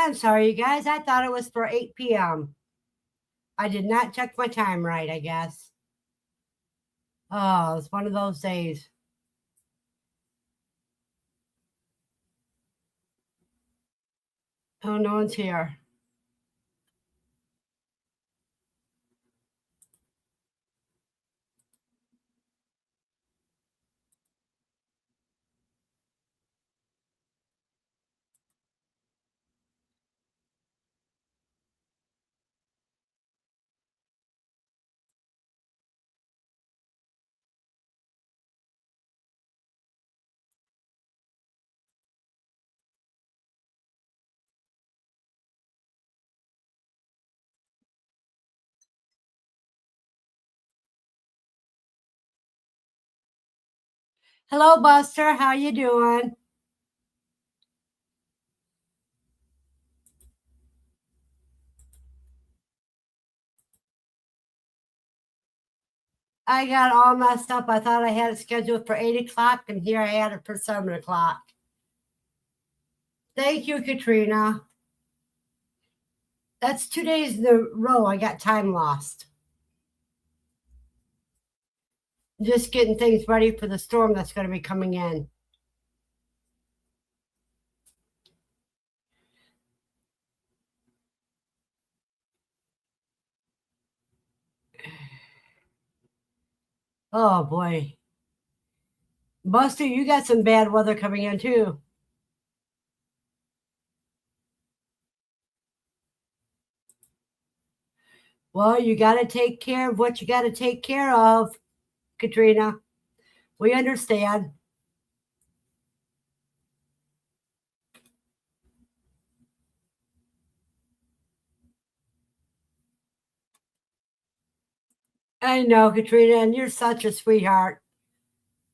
I'm sorry, you guys. I thought it was for 8 p.m. I did not check my time right, I guess. Oh, it's one of those days. Oh, no one's here. Hello, Buster. How you doing? I got all messed up. I thought I had it scheduled for 8 o'clock, and here I had it for 7 o'clock. Thank you, Katrina. That's 2 days in a row I got time lost. Just getting things ready for the storm that's going to be coming in. Oh, boy. Buster, you got some bad weather coming in, too. Well, you got to take care of what you got to take care of, Katrina. We understand. I know, Katrina, and you're such a sweetheart.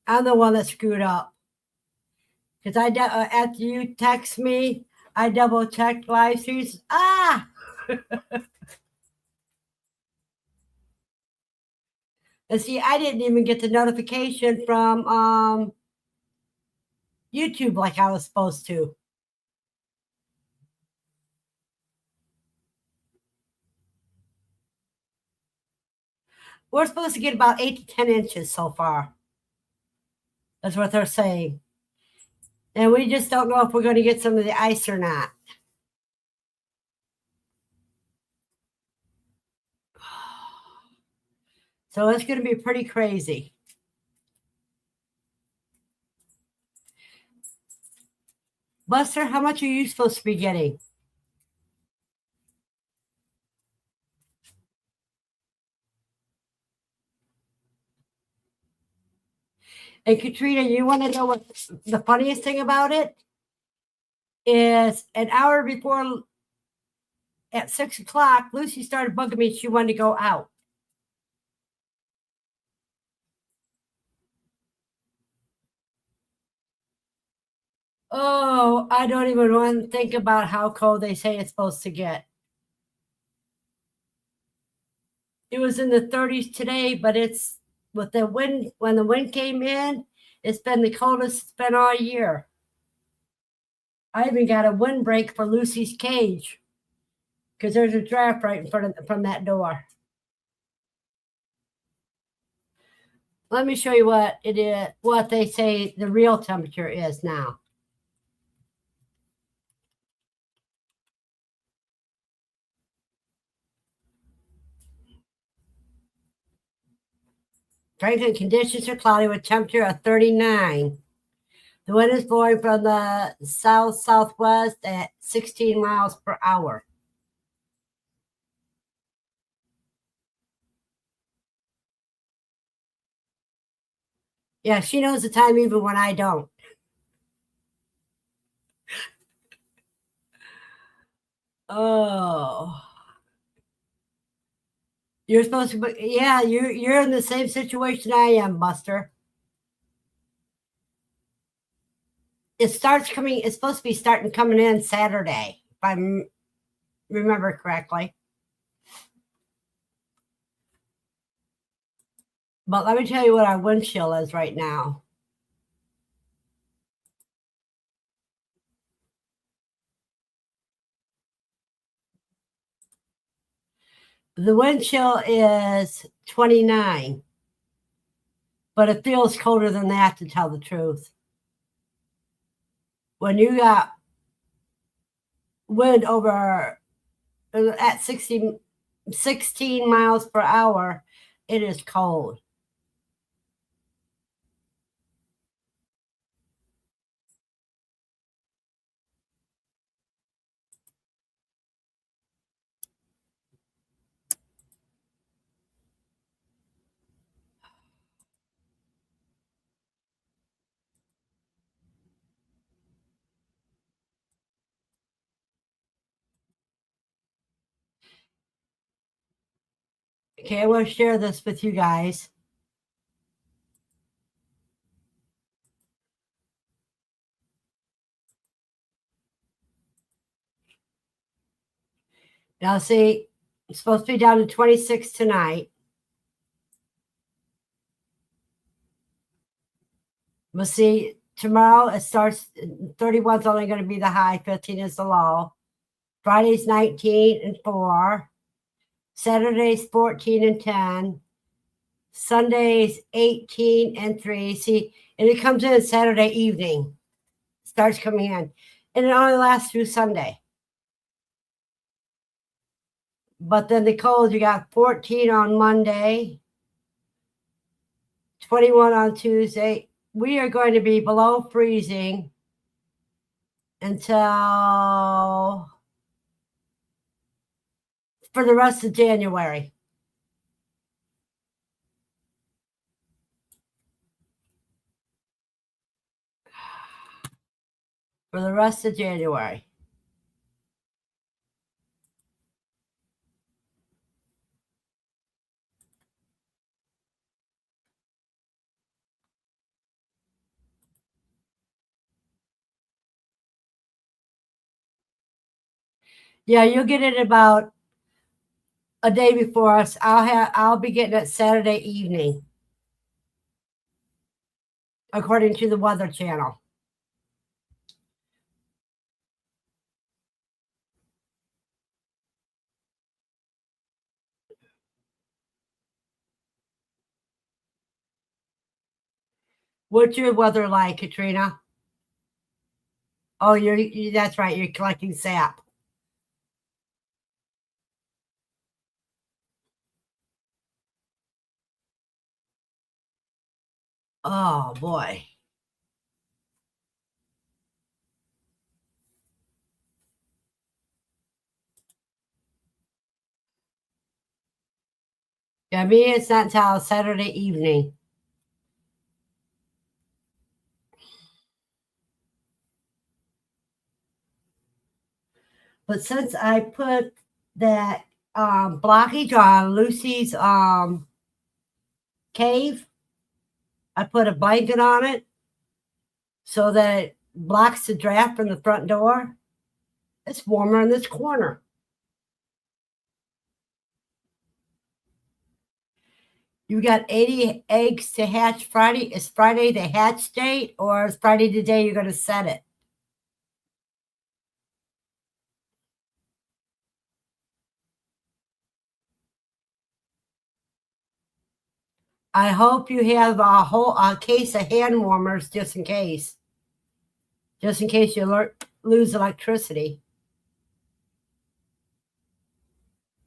I'm the one that screwed up. Because after you text me, I double checked live streams. Ah! And see, I didn't even get the notification from YouTube like I was supposed to. We're supposed to get about 8 to 10 inches so far. That's what they're saying. And we just don't know if we're going to get some of the ice or not. So it's going to be pretty crazy. Buster, how much are you supposed to be getting? And Katrina, you want to know what the funniest thing about it is? An hour before, at 6 o'clock, Lucy started bugging me. She wanted to go out. Oh, I don't even want to think about how cold they say it's supposed to get. It was in the 30s today, but it's with the wind. When the wind came in, it's been the coldest it's been all year. I even got a windbreak for Lucy's cage because there's a draft right in front of from that door. Let me show you what it is, what they say the real temperature is now. Franklin conditions are cloudy with temperature of 39. The wind is blowing from the south-southwest at 16 miles per hour. Yeah, she knows the time even when I don't. Oh. You're supposed to be, yeah, you're in the same situation I am, Buster. It's supposed to be starting coming in Saturday, if I remember correctly. But let me tell you what our wind chill is right now. The wind chill is 29, but it feels colder than that, to tell the truth. When you got wind over at 16 miles per hour, it is cold. Okay, I want to share this with you guys. Now, see, it's supposed to be down to 26 tonight. We'll see. Tomorrow it starts. 31 is only going to be the high. 15 is the low. Friday's 19 and 4. Saturday's 14 and 10. Sunday's 18 and 3. See, and it comes in Saturday evening. Starts coming in. And it only lasts through Sunday. But then the cold, you got 14 on Monday, 21 on Tuesday. We are going to be below freezing until for the rest of January. For the rest of January. Yeah, you'll get it about a day before us. I'll be getting it Saturday evening, according to the Weather Channel. What's your weather like, Katrina? Oh, that's right. You're collecting sap. Oh boy. Yeah, me, it's not until Saturday evening. But since I put that blockage on Lucy's cave, I put a blanket on it so that it blocks the draft from the front door. It's warmer in this corner. You got 80 eggs to hatch Friday. Is Friday the hatch date, or is Friday the day you're going to set it? I hope you have a case of hand warmers just in case. Just in case you lose electricity.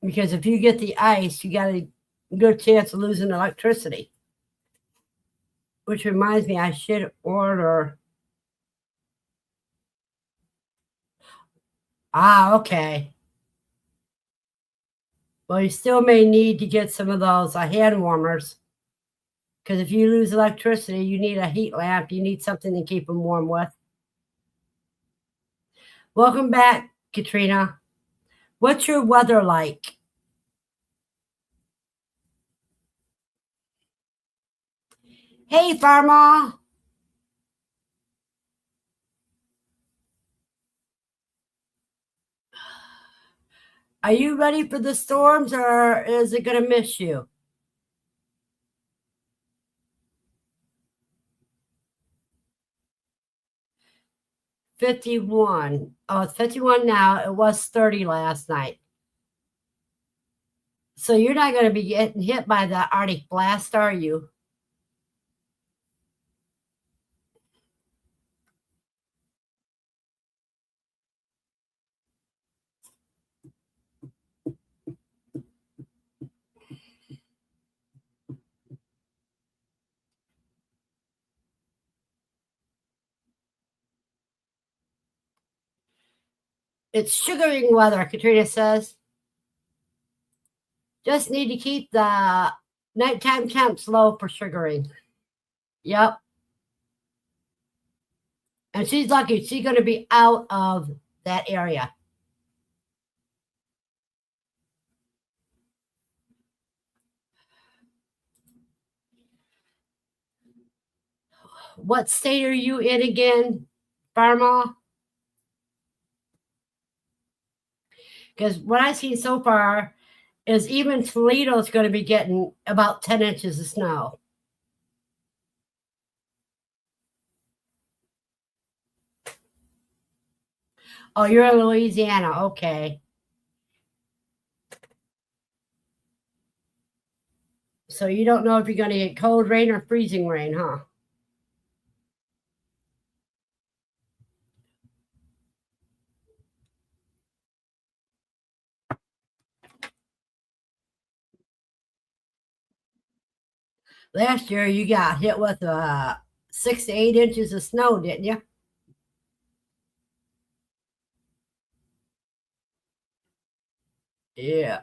Because if you get the ice, you got a good chance of losing electricity. Which reminds me, I should order. Okay. Well, you still may need to get some of those hand warmers. Because if you lose electricity, you need a heat lamp. You need something to keep them warm with. Welcome back, Katrina. What's your weather like? Hey, Farma. Are you ready for the storms, or is it going to miss you? $51. Oh, it's 51 now. It was 30 last night. So you're not going to be getting hit by the Arctic blast, are you? It's sugaring weather, Katrina says. Just need to keep the nighttime temps low for sugaring. Yep. And she's lucky. She's going to be out of that area. What state are you in again, Barma? Because what I've seen so far is even Toledo's going to be getting about 10 inches of snow. Oh, you're in Louisiana. Okay. So you don't know if you're going to get cold rain or freezing rain, huh? Last year you got hit with 6 to 8 inches of snow, didn't you? Yeah.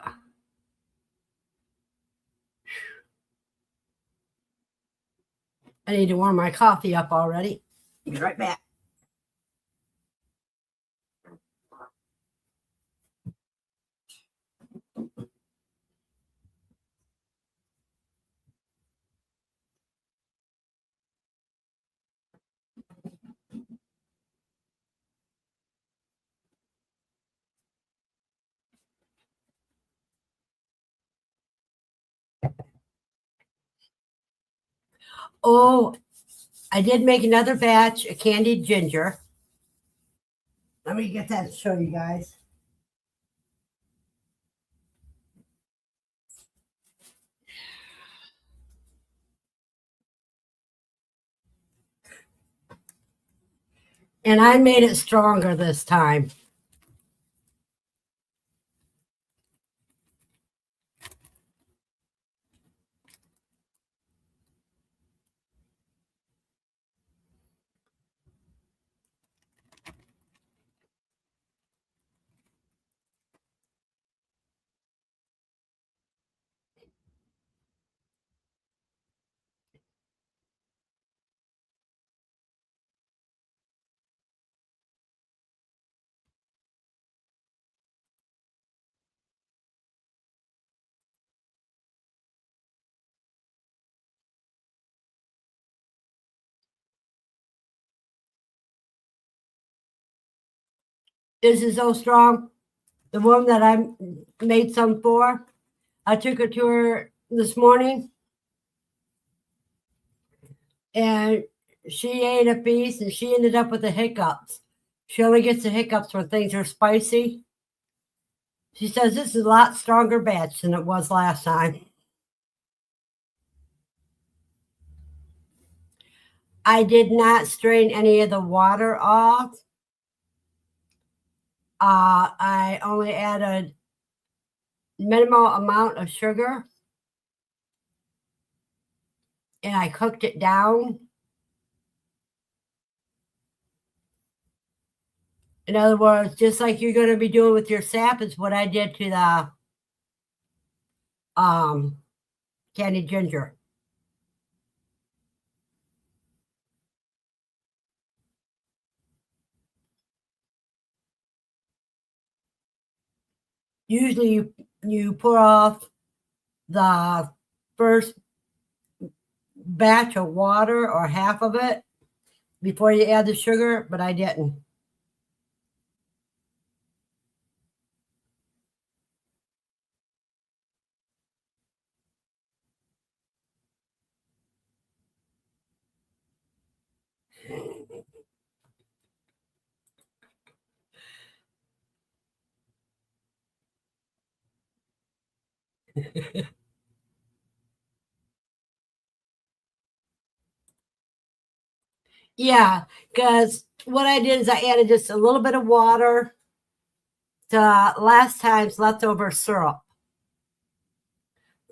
I need to warm my coffee up already. Be right back. Oh, I did make another batch of candied ginger. Let me get that to show you guys. And I made it stronger this time. This is so strong. The one that I made some for, I took her to her this morning and she ate a piece and she ended up with the hiccups. She only gets the hiccups when things are spicy. She says this is a lot stronger batch than it was last time. I did not strain any of the water off. I only added minimal amount of sugar and I cooked it down. In other words, just like you're going to be doing with your sap is what I did to the candied ginger. Usually you pour off the first batch of water or half of it before you add the sugar, but I didn't. Yeah, because what I did is I added just a little bit of water to last time's leftover syrup.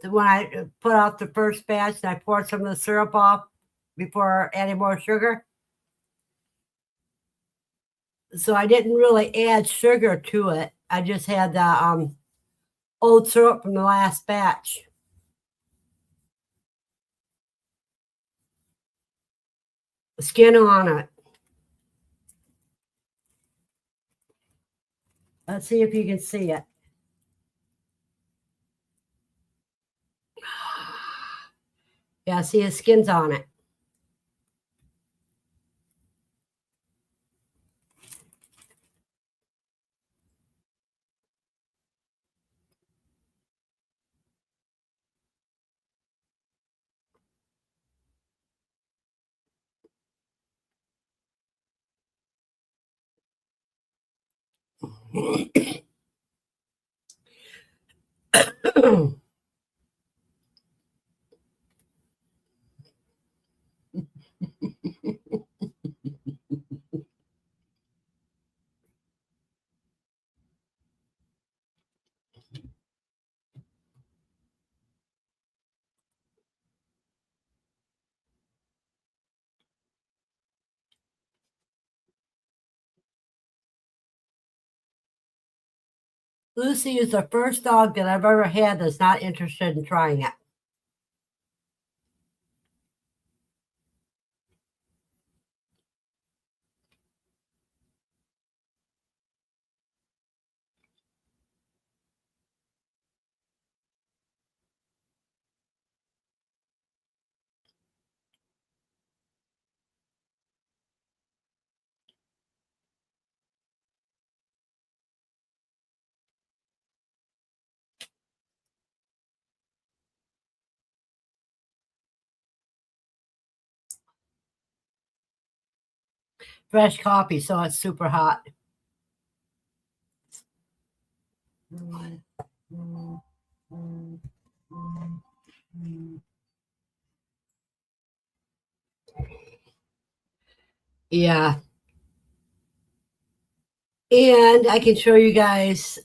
When I put out the first batch and I poured some of the syrup off before adding more sugar. So I didn't really add sugar to it. I just had the old syrup from the last batch. Skin on it. Let's see if you can see it. Yeah, see the skin's on it. Lucy is the first dog that I've ever had that's not interested in trying it. Fresh coffee, so it's super hot. Yeah. And I can show you guys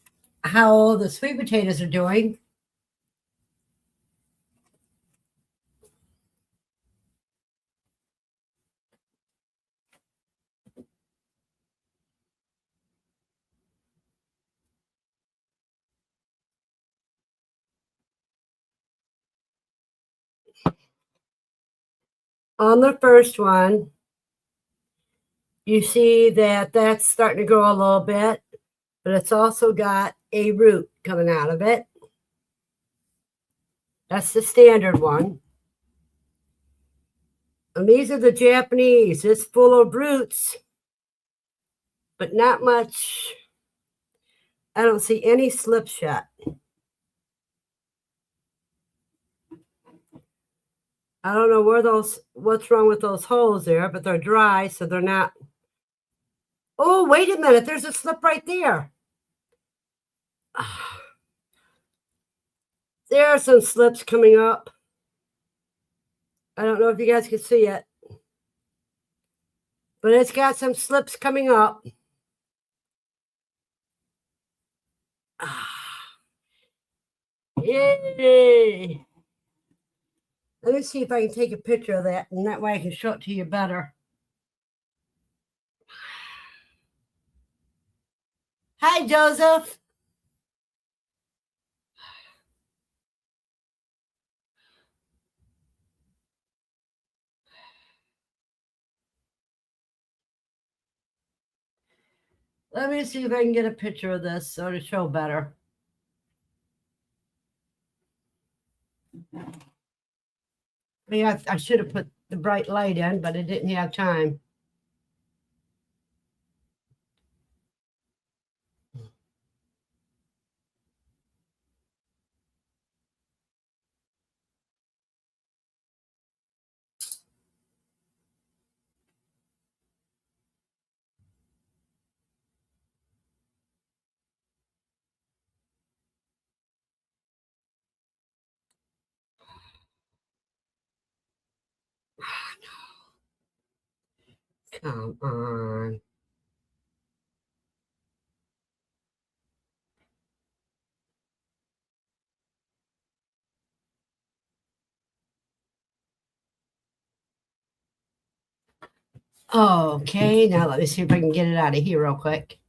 how the sweet potatoes are doing. On the first one, you see that that's starting to grow a little bit, but it's also got a root coming out of it. That's the standard one. And these are the Japanese. It's full of roots, but not much. I don't see any slips yet. I don't know what's wrong with those holes there, but they're dry, so they're not. Oh, wait a minute. There's a slip right there. There are some slips coming up. I don't know if you guys can see it, but it's got some slips coming up. Yay! Let me see if I can take a picture of that, and that way I can show it to you better. Hi, Joseph. Let me see if I can get a picture of this so to show better. Yeah, I should have put the bright light in, but I didn't have time. Come on. Okay, now let me see if I can get it out of here real quick.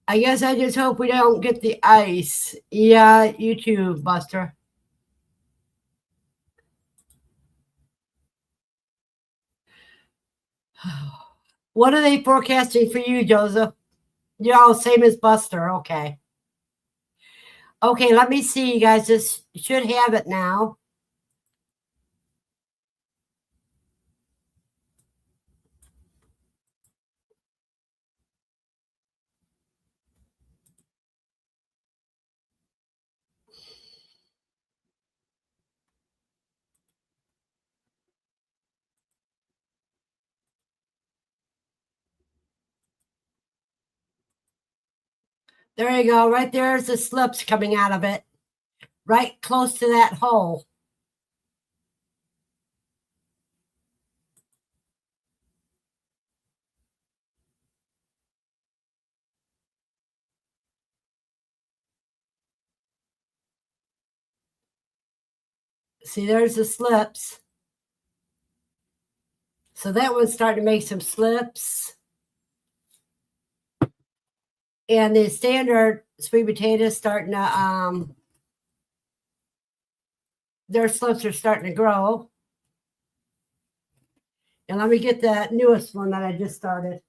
I guess I just hope we don't get the ice. Yeah, you too, Buster. What are they forecasting for you, Joseph? You're all same as Buster. Okay. Okay, let me see, you guys. This should have it now. There you go. Right there's the slips coming out of it. Right close to that hole. See, there's the slips. So that one's starting to make some slips. And the standard sweet potatoes starting to their slips are starting to grow. And let me get that newest one that I just started.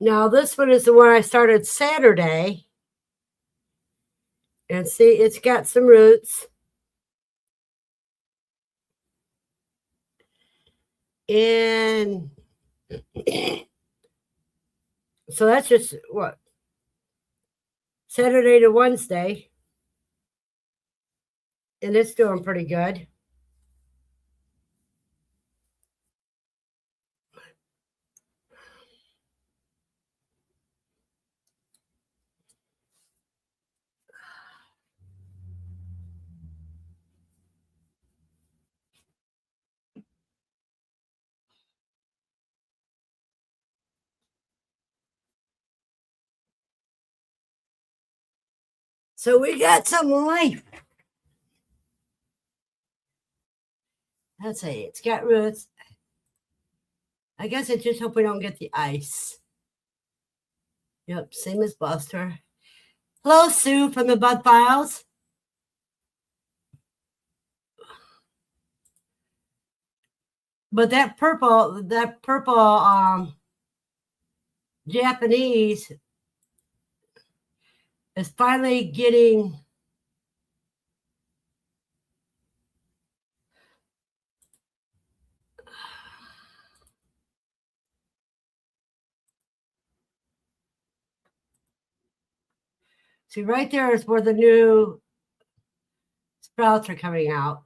Now this one is the one I started Saturday. And see, it's got some roots. And so that's just what? Saturday to Wednesday. And it's doing pretty good. So we got some life. Let's see, it's got roots. I guess I just hope we don't get the ice. Yep, same as Buster. Hello, Sue from the Bud Files. But that purple Japanese is finally getting see right there is where the new sprouts are coming out.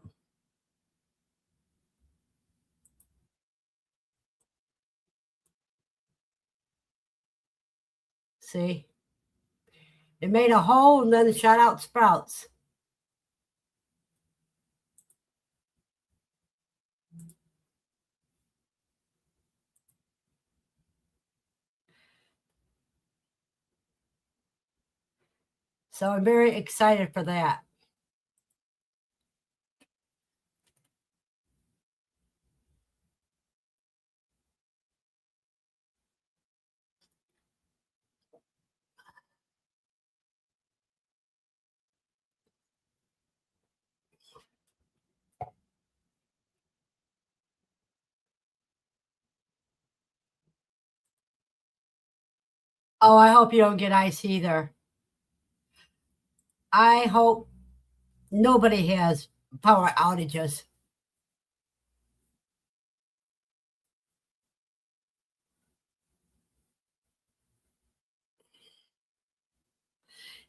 See? It made a hole and then it shot out sprouts. So I'm very excited for that. Oh, I hope you don't get ice either. I hope nobody has power outages.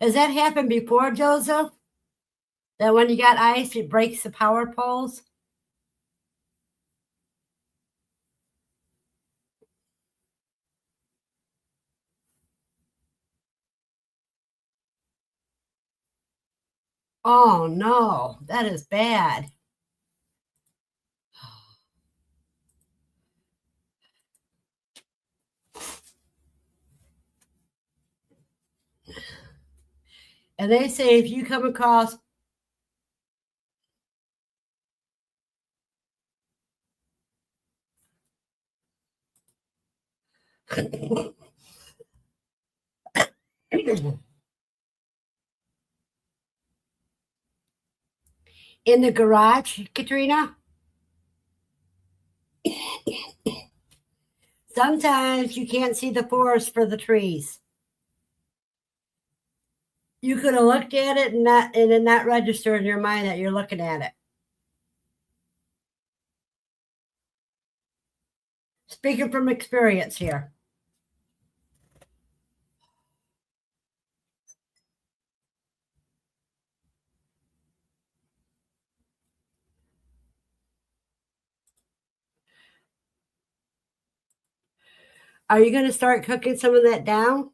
Has that happened before, Joseph? That when you got ice, it breaks the power poles? Oh no, that is bad. And they say if you come across in the garage, Katrina, sometimes you can't see the forest for the trees. You could have looked at it and then not register in your mind that you're looking at it. Speaking from experience here. Are you going to start cooking some of that down?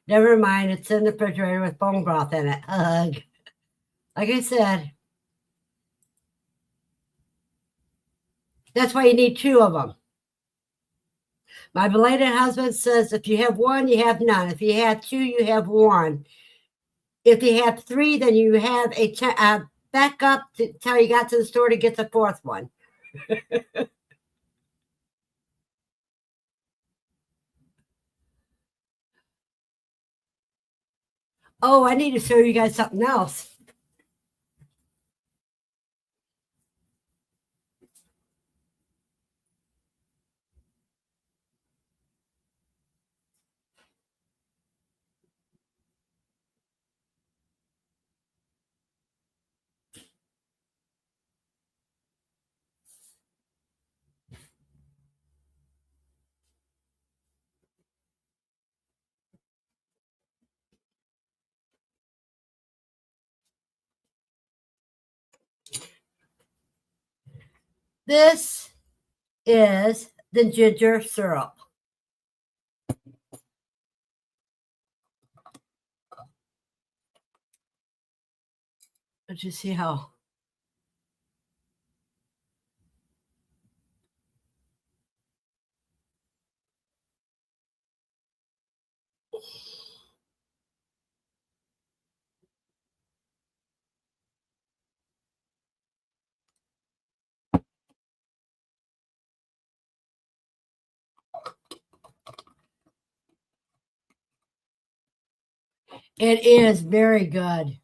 Never mind. It's in the refrigerator with bone broth in it. Ugh. Like I said, that's why you need two of them. My belated husband says if you have one, you have none. If you have two, you have one. If you have three, then you have a backup till you got to the store to get the fourth one. Oh, I need to show you guys something else. This is the ginger syrup. Let's just see how. It is very good.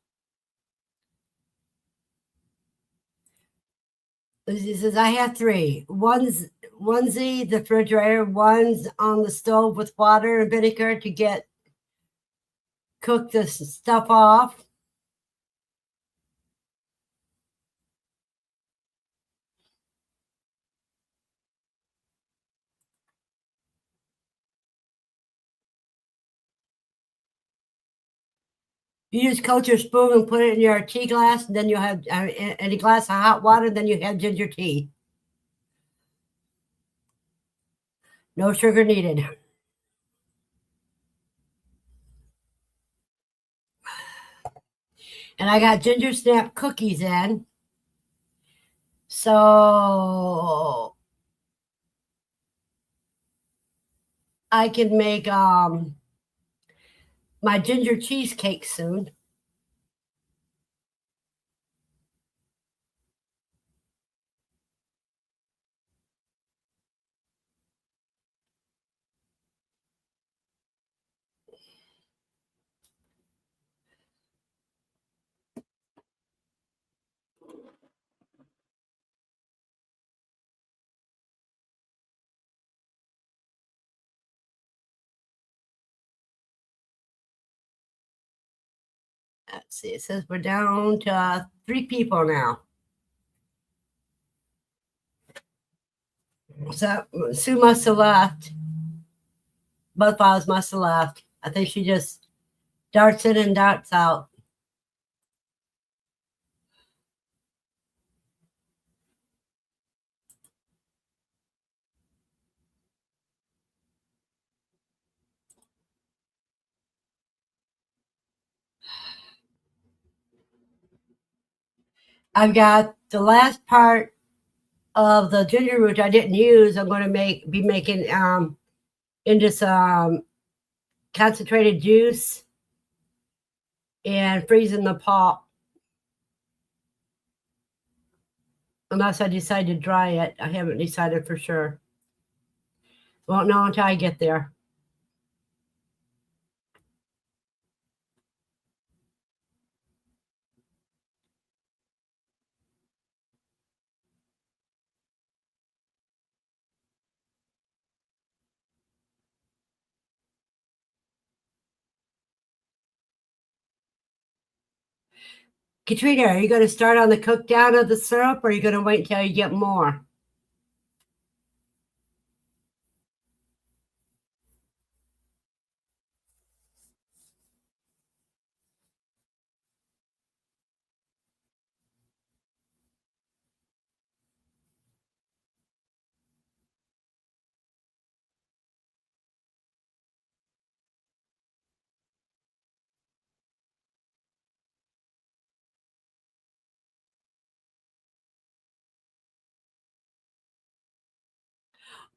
He says, I have three. One's the refrigerator, one's on the stove with water and vinegar to cook the stuff off. You just coat your spoon and put it in your tea glass, and then you'll have in a glass of hot water, then you have ginger tea. No sugar needed. And I got ginger snap cookies in. So I can make my ginger cheesecake soon. Let's see, it says we're down to 3 people now. So Sue must have left. Both files must have left. I think she just darts in and darts out. I've got the last part of the ginger root I didn't use. I'm going to be making into some concentrated juice and freezing the pulp. Unless I decide to dry it. I haven't decided for sure. Won't know until I get there. Katrina, are you going to start on the cook down of the syrup, or are you going to wait until you get more?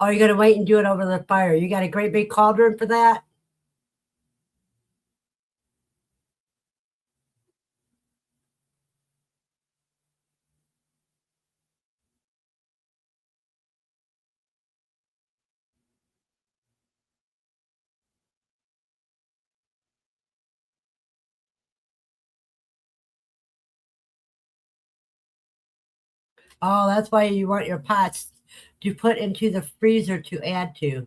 Or are you going to wait and do it over the fire? You got a great big cauldron for that? Oh, that's why you want your pots to put into the freezer to add to.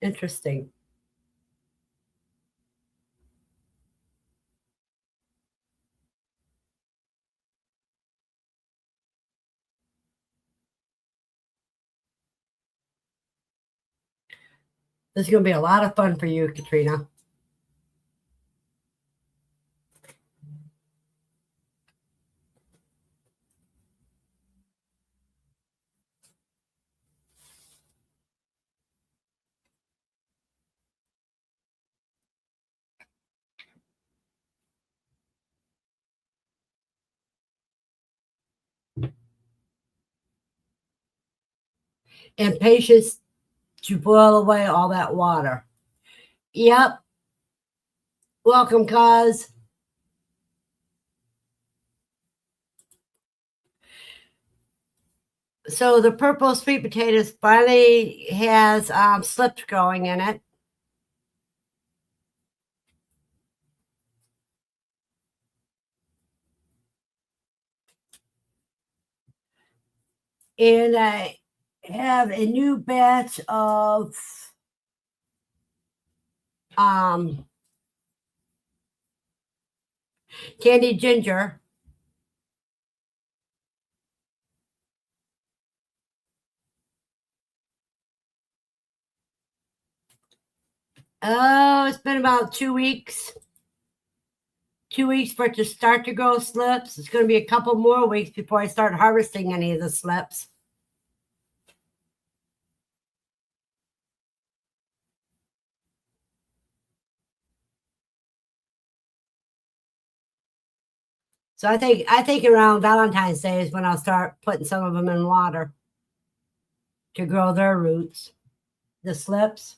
Interesting. This is going to be a lot of fun for you, Katrina. And patience to boil away all that water. Yep. Welcome, cuz. So the purple sweet potatoes finally has slips growing in it. And I have a new batch of um, candied ginger. Oh, it's been about 2 weeks. 2 weeks for it to start to grow slips. It's going to be a couple more weeks before I start harvesting any of the slips. So I think around Valentine's Day is when I'll start putting some of them in water to grow their roots, the slips.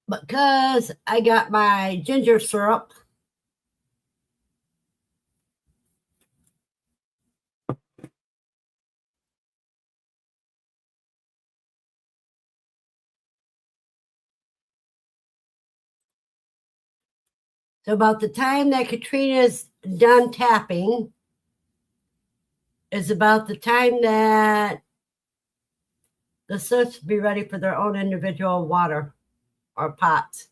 Because I got my ginger syrup. So about the time that Katrina's done tapping is about the time that the slips will be ready for their own individual water or pots.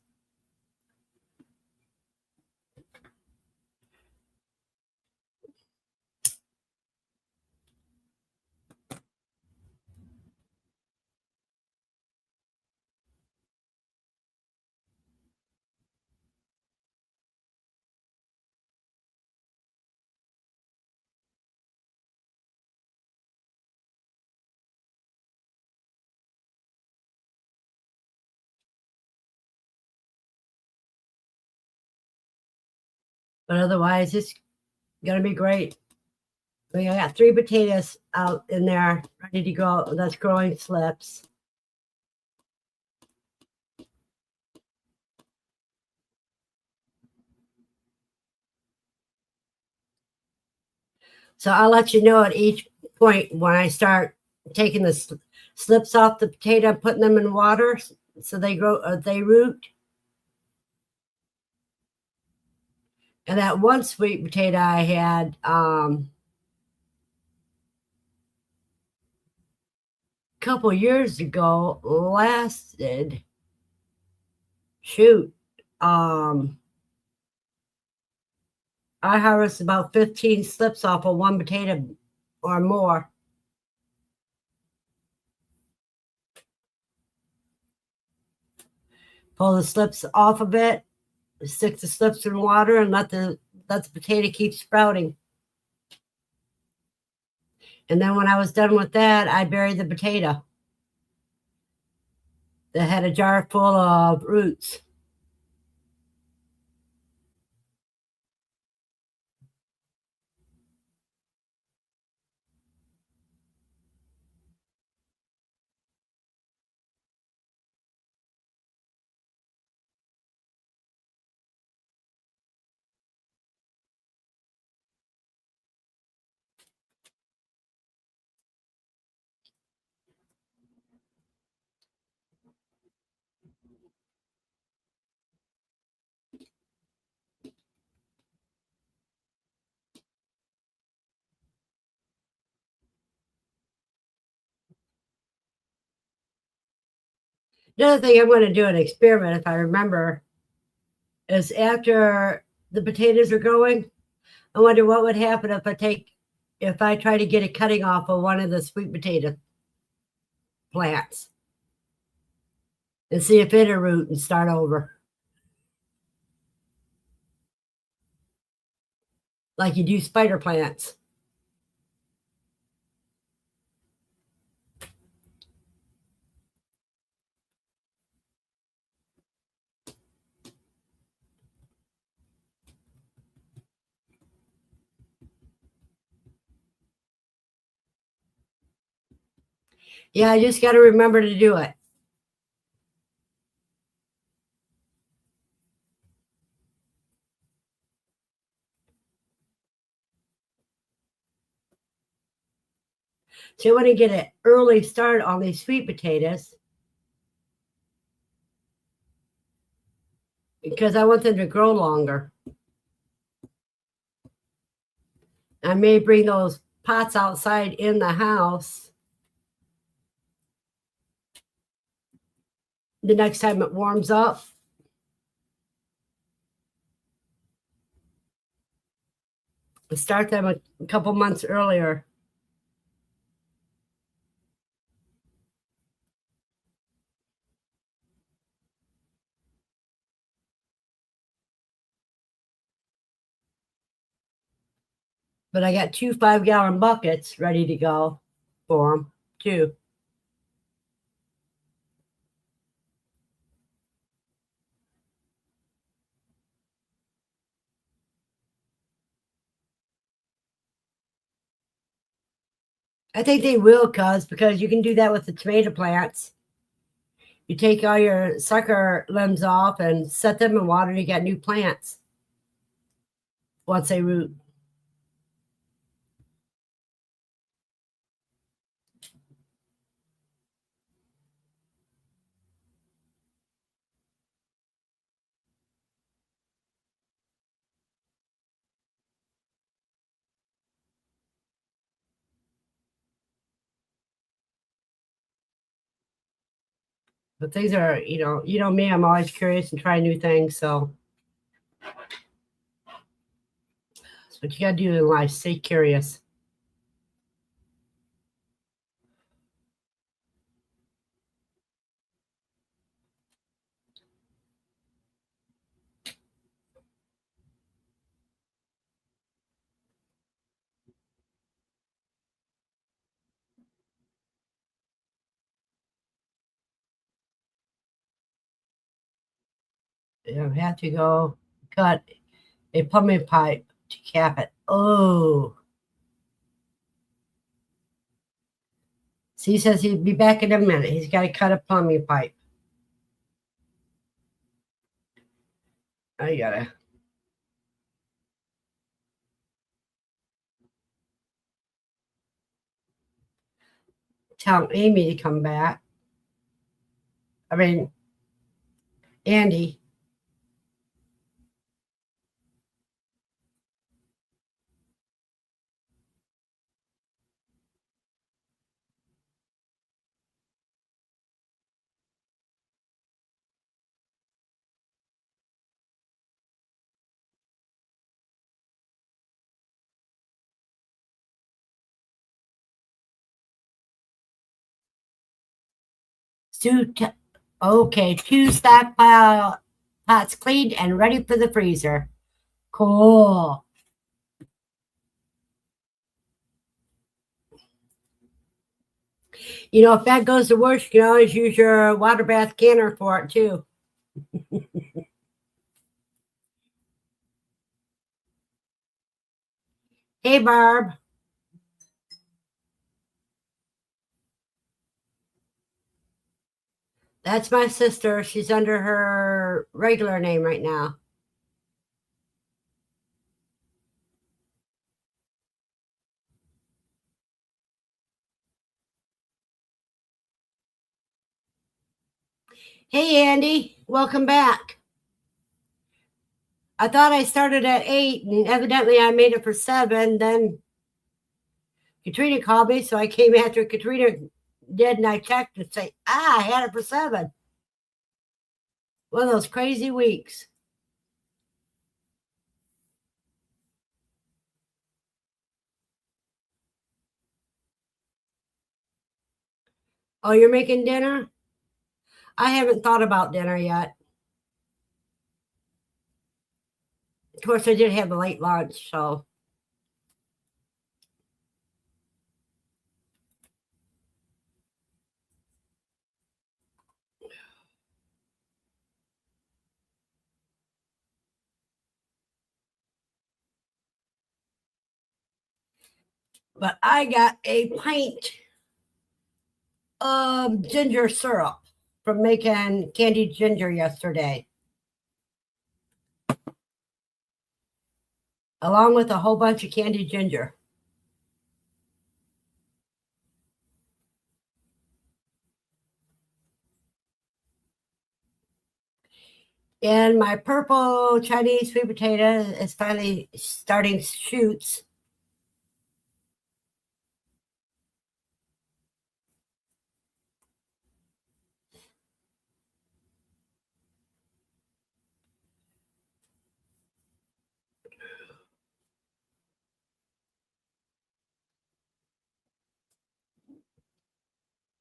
But otherwise, it's gonna be great. We got 3 potatoes out in there ready to go. That's growing slips. So I'll let you know at each point when I start taking the slips off the potato, putting them in water so they grow, they root. And that one sweet potato I had, couple years ago lasted, shoot, I harvested about 15 slips off of one potato or more. Pull the slips off of it, stick the slips in water, and let the potato keep sprouting. And then when I was done with that, I buried the potato that had a jar full of roots. Another thing I'm going to do an experiment, if I remember, is after the potatoes are growing, I wonder what would happen if I try to get a cutting off of one of the sweet potato plants and see if it'll root and start over. Like you do spider plants. Yeah, I just got to remember to do it. So you want to get an early start on these sweet potatoes because I want them to grow longer. I may bring those pots outside in the house the next time it warms up. Start them a couple months earlier. But I got 2 5-gallon buckets ready to go for them too. I think they will, because you can do that with the tomato plants. You take all your sucker limbs off and set them in water, and you got new plants once they root. But things are, you know me, I'm always curious and try new things. So that's what you got to do in life. Stay curious. You have to go cut a plumbing pipe to cap it. Oh. So he says he'd be back in a minute. He's got to cut a plumbing pipe. I gotta tell Amy to come back. I mean, Andy. Okay, 2 stockpile pots cleaned and ready for the freezer. Cool. You know, if that goes to worse, you can always use your water bath canner for it too. Hey, Barb. That's my sister. She's under her regular name right now. Hey, Andy. Welcome back. I thought I started at 8, and evidently I made it for 7. Then Katrina called me, so I came after Katrina did, and I checked and say, I had it for 7. One of those crazy weeks. Oh, you're making dinner? I haven't thought about dinner yet. Of course, I did have a late lunch, so. But I got a pint of ginger syrup from making candied ginger yesterday, along with a whole bunch of candied ginger. And my purple Chinese sweet potato is finally starting shoots.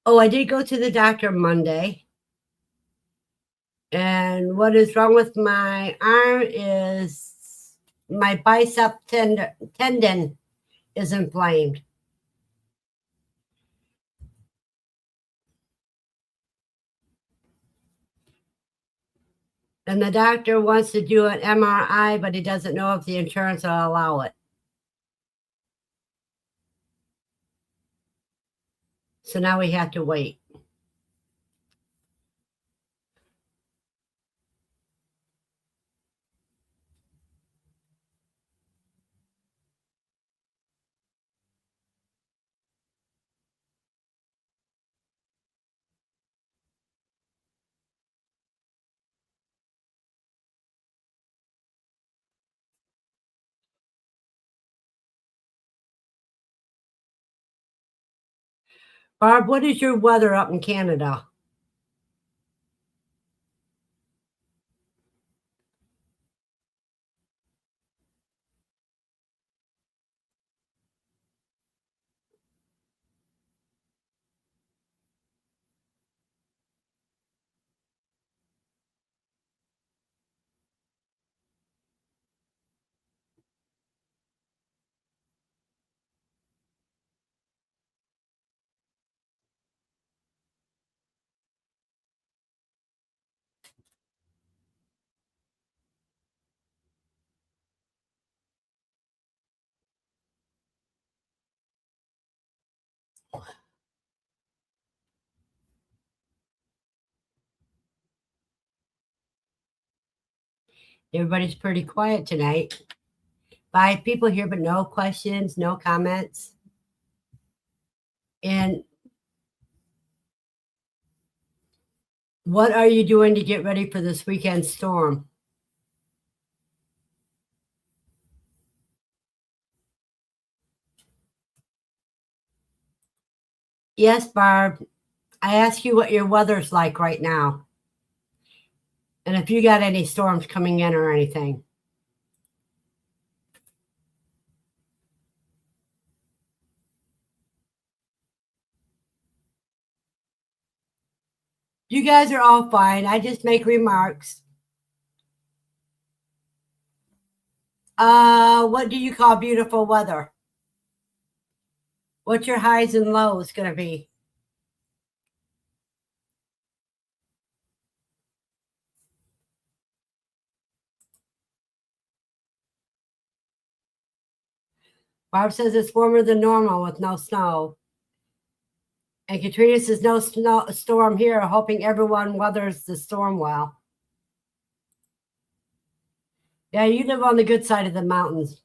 Oh, I did go to the doctor Monday. And what is wrong with my arm is my bicep tendon is inflamed. And the doctor wants to do an MRI, but he doesn't know if the insurance will allow it. So now we have to wait. Barb, what is your weather up in Canada? Everybody's pretty quiet tonight. 5 people here, but no questions, no comments. And what are you doing to get ready for this weekend storm? Yes, Barb. I asked you what your weather's like right now. And if you got any storms coming in or anything. You guys are all fine. I just make remarks. What do you call beautiful weather? What's your highs and lows going to be? Barb says it's warmer than normal with no snow. And Katrina says no snow storm here, hoping everyone weathers the storm well. Yeah, you live on the good side of the mountains.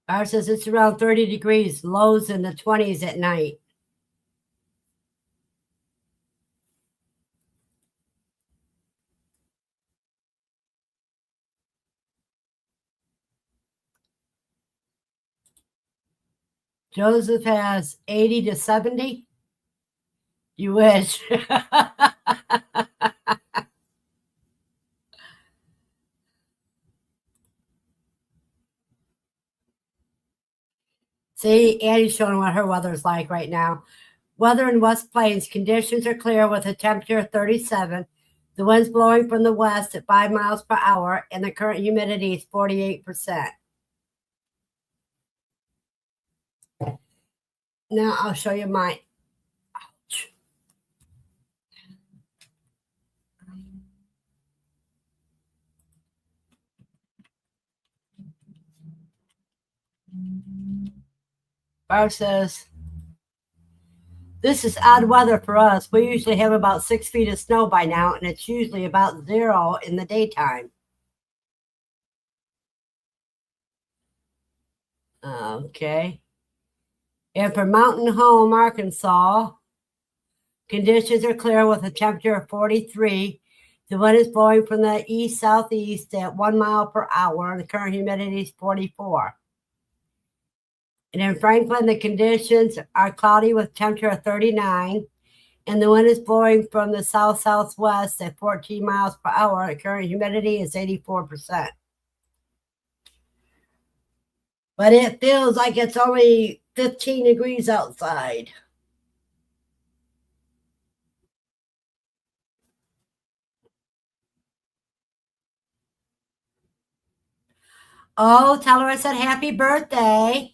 Barb says it's around 30 degrees, lows in the 20s at night. Joseph has 80 to 70. You wish. See, Annie's showing what her weather's like right now. Weather in West Plains, conditions are clear with a temperature of 37. The wind's blowing from the west at 5 miles per hour, and the current humidity is 48%. Now I'll show you mine. Ouch. Barb says, this is odd weather for us. We usually have about 6 feet of snow by now, and it's usually about 0 in the daytime. Okay. And for Mountain Home, Arkansas, conditions are clear with a temperature of 43. The wind is blowing from the east-southeast at 1 mile per hour. The current humidity is 44. And in Franklin, the conditions are cloudy with temperature of 39. And the wind is blowing from the south-southwest at 14 miles per hour. The current humidity is 84%. But it feels like it's only 15 degrees outside. Oh, tell her I said happy birthday.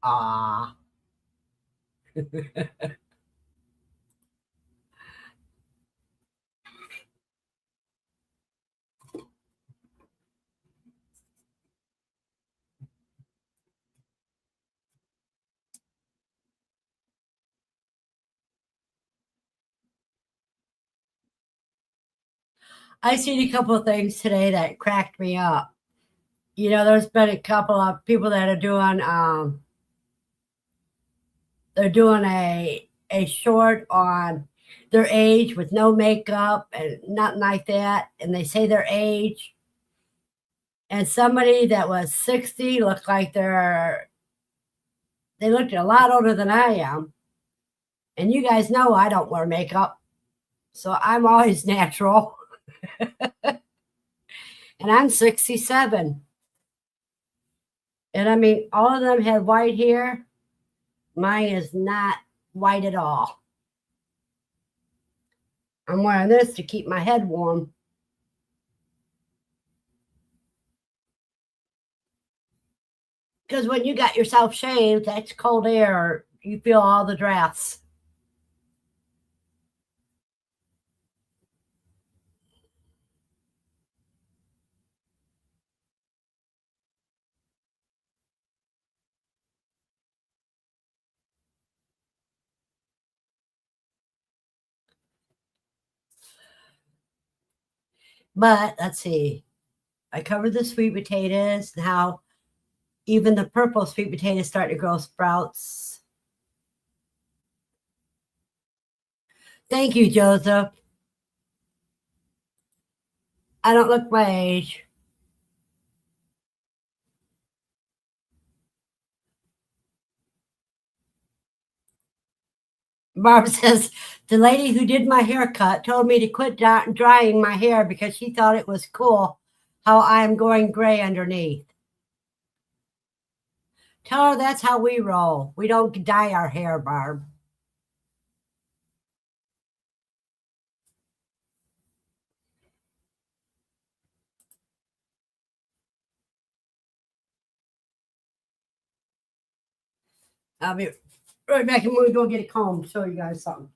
Ah. I seen a couple of things today that cracked me up. You know, there's been a couple of people that are doing they're doing a short on their age with no makeup and nothing like that, and they say their age. And somebody that was 60 looked like they looked a lot older than I am. And you guys know I don't wear makeup, so I'm always natural. And I'm 67. And I mean, all of them had white hair. Mine is not white at all. I'm wearing this to keep my head warm. Because when you got yourself shaved, that's cold air. You feel all the drafts. But let's see. I covered the sweet potatoes and how even the purple sweet potatoes start to grow sprouts. Thank you, Joseph. I don't look my age. Barb says, the lady who did my haircut told me to quit drying my hair because she thought it was cool how I am going gray underneath. Tell her that's how we roll. We don't dye our hair, Barb. I'll be right back and we'll go get a comb, show you guys something.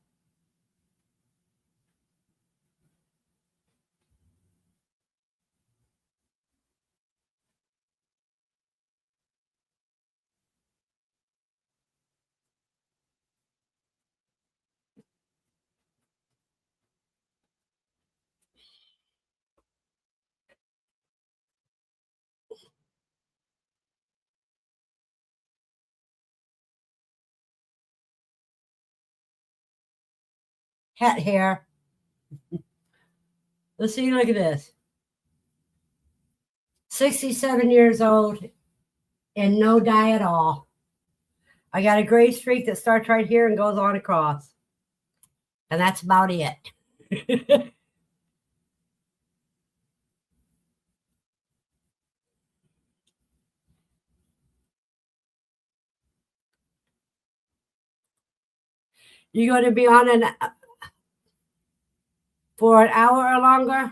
Hat hair. Let's see, look at this. 67 years old and no dye at all. I got a gray streak that starts right here and goes on across. And that's about it. You're going to be on for an hour or longer?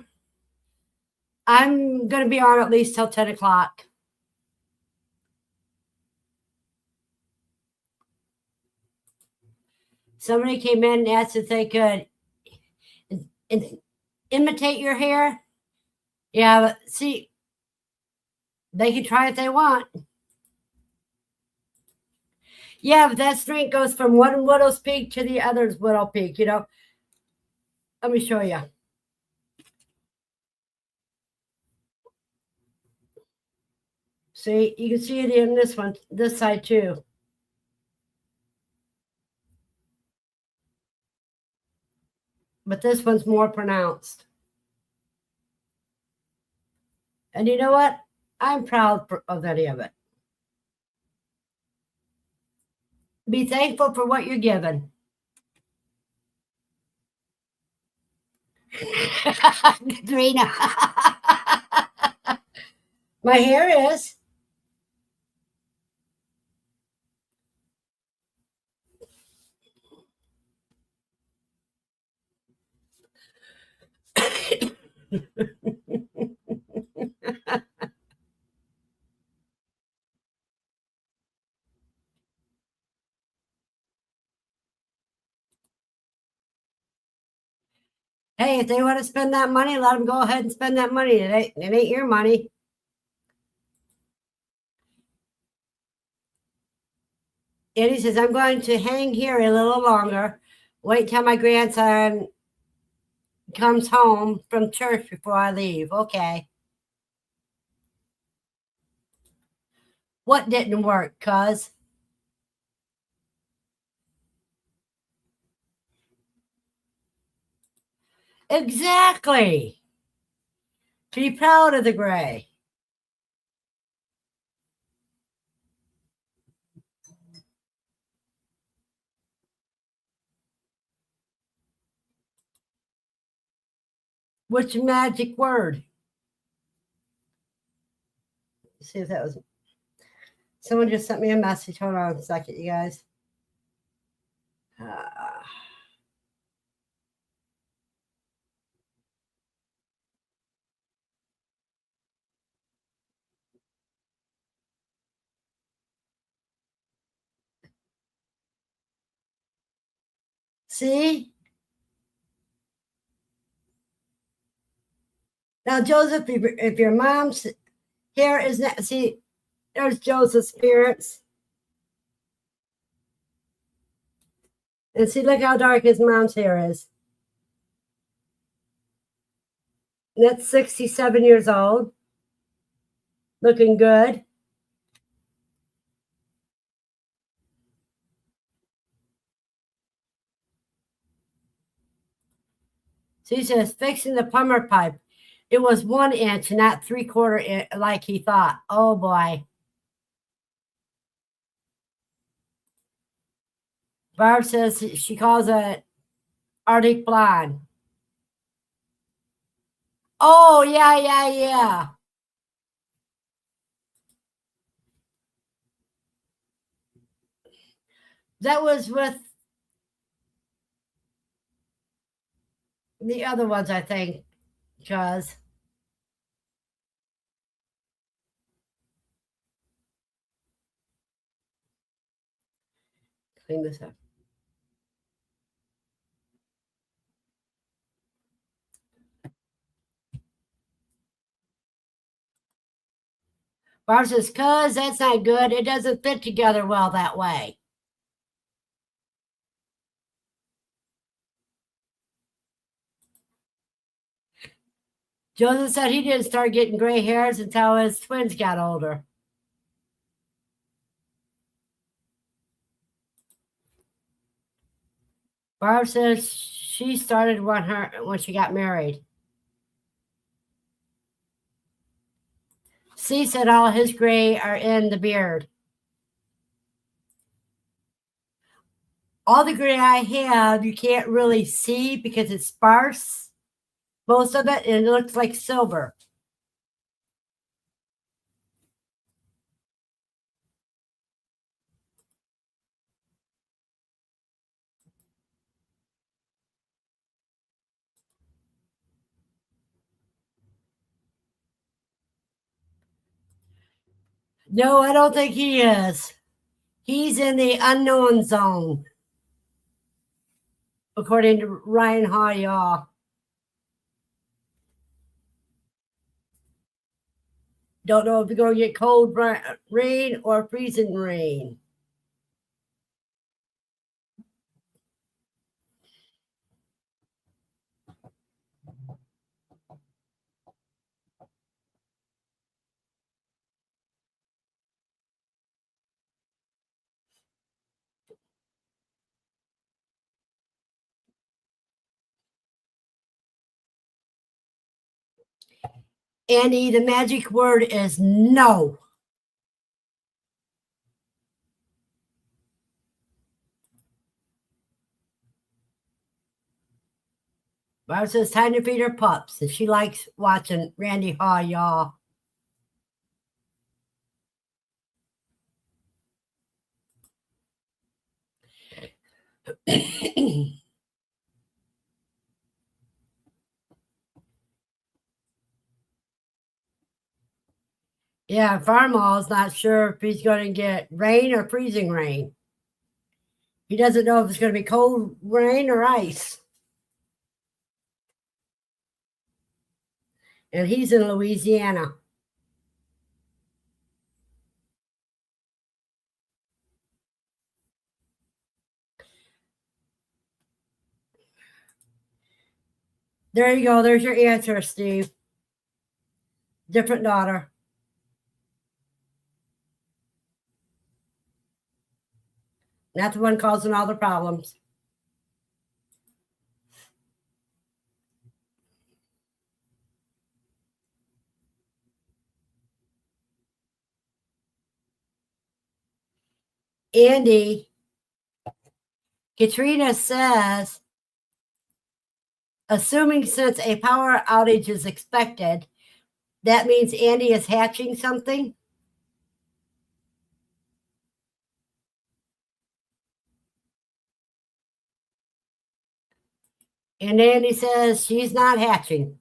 I'm going to be on at least till 10 o'clock. Somebody came in and asked if they could imitate your hair. Yeah, but see, they can try if they want. Yeah, but that string goes from one widow's peak to the other's widow peak, you know. Let me show you. See, you can see it in this one, this side too. But this one's more pronounced. And you know what? I'm proud of any of it. Be thankful for what you're given. Katrina. My hair is. Hey, if they want to spend that money, let them go ahead and spend that money. It ain't your money. Eddie says, I'm going to hang here a little longer. Wait till my grandson comes home from church before I leave. Okay. What didn't work, cuz? Exactly. Be proud of the gray. Which magic word? See if that was. Someone just sent me a message. Hold on a second, you guys. See? Now, Joseph, if your mom's hair is not, see, there's Joseph's parents. And see, look how dark his mom's hair is. And that's 67 years old. Looking good. She says, fixing the plumber pipe. It was 1 inch, not 3/4 inch like he thought. Oh, boy. Barb says she calls it Arctic Blonde. Oh, yeah. That was with the other ones, I think, because clean this up. Barb says, cuz that's not good. It doesn't fit together well that way. Joseph said he didn't start getting gray hairs until his twins got older. Barb says she started when she got married. C said all his gray are in the beard. All the gray I have, you can't really see because it's sparse, most of it, and it looks like silver. No, I don't think he is. He's in the unknown zone, according to Ryan Haw. Don't know if you're going to get cold rain or freezing rain. Andy, the magic word is no. Barb says time to feed her pups, and she likes watching Randy Haw yaw. Yeah, Farmall's not sure if he's going to get rain or freezing rain. He doesn't know if it's going to be cold rain or ice. And he's in Louisiana. There you go. There's your answer, Steve. Different daughter. Not the one causing all the problems. Andy, Katrina says, assuming since a power outage is expected, that means Andy is hatching something? And Andy says she's not hatching.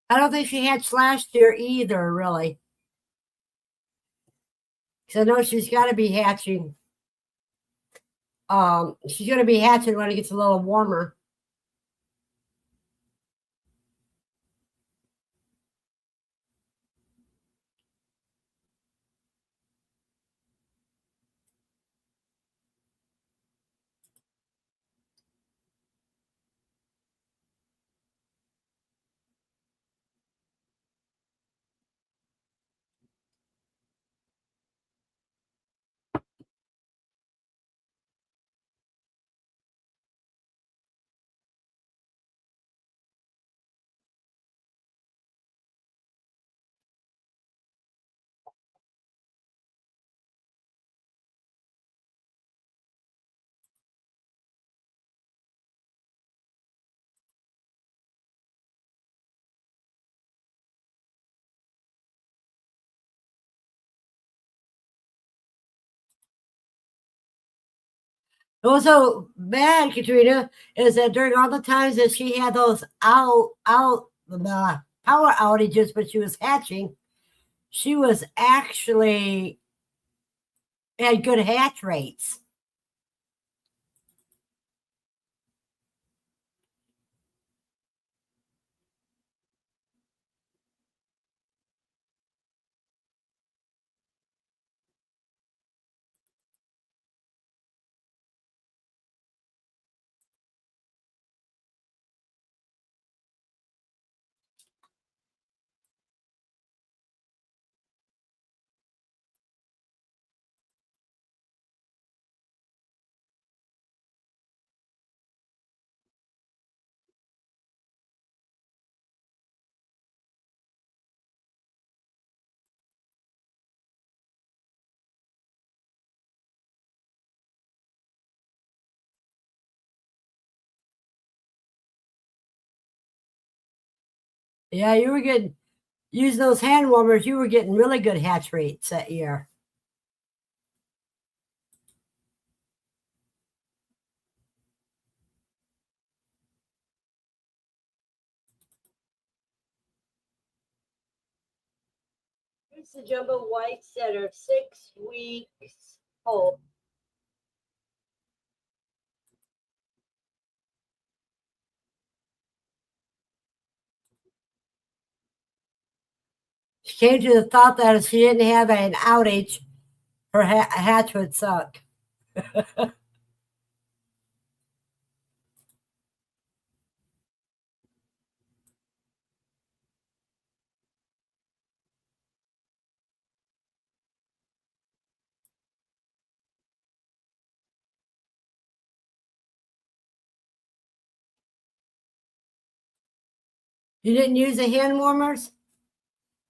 I don't think she hatched last year either, really. So I know she's got to be hatching. She's going to be hatching when it gets a little warmer. What was so bad, Katrina, is that during all the times that she had those power outages, but she was hatching, she was actually had good hatch rates. Yeah, you were getting using those hand warmers. You were getting really good hatch rates that year. Here's the jumbo whites that are 6 weeks old. She came to the thought that if she didn't have an outage, her hatch would suck. You didn't use the hand warmers?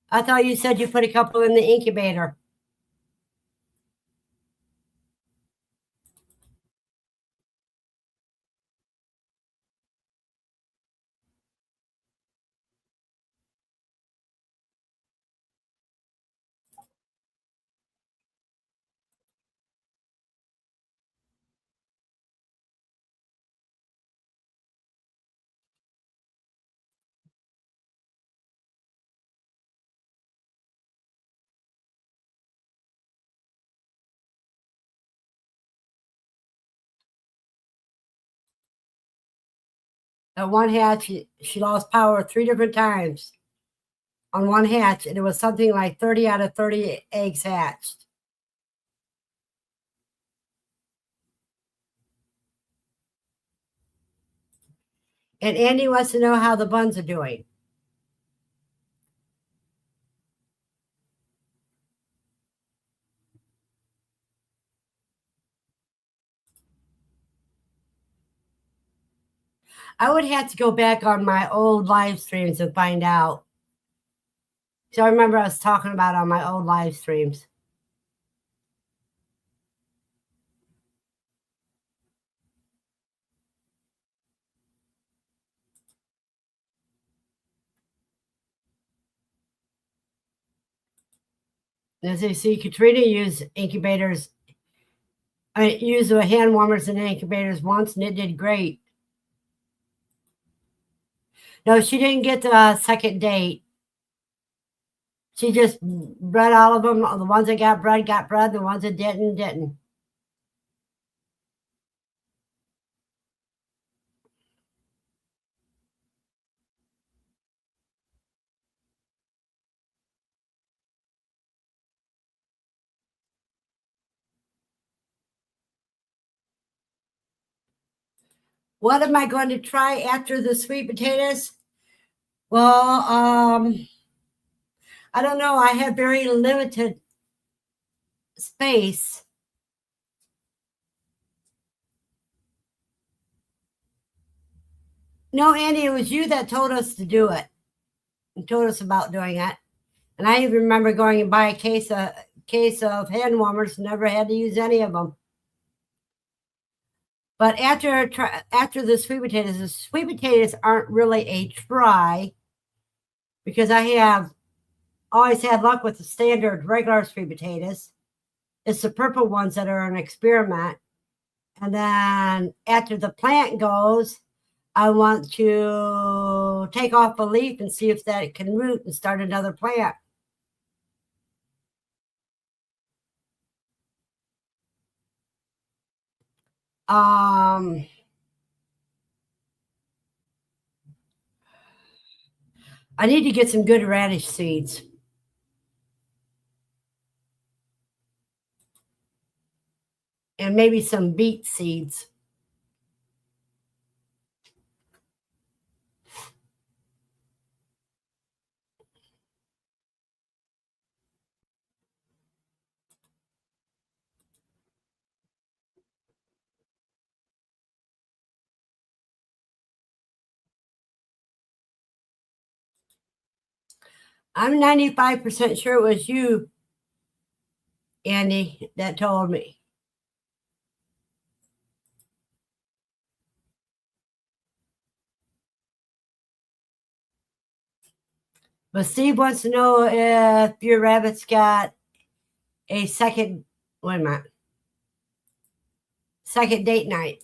I thought you said you put a couple in the incubator. At one hatch, she lost power 3 different times on one hatch, and it was something like 30 out of 30 eggs hatched. And Andy wants to know how the buns are doing. I would have to go back on my old live streams and find out. So I remember I was talking about on my old live streams. As you see, Katrina used incubators. I used the hand warmers and incubators once, and it did great. No, she didn't get the second date. She just bred all of them. The ones that got bred. The ones that didn't. What am I going to try after the sweet potatoes? Well, I don't know. I have very limited space. No, Andy, it was you that told us to do it. You told us about doing it. And I even remember going and buy a case of hand warmers, never had to use any of them. But after the sweet potatoes aren't really a try because I have always had luck with the standard regular sweet potatoes. It's the purple ones that are an experiment. And then after the plant goes, I want to take off a leaf and see if that can root and start another plant. I need to get some good radish seeds. And maybe some beet seeds. I'm 95% sure it was you, Andy, that told me. But Steve wants to know if your rabbit's got a second date night.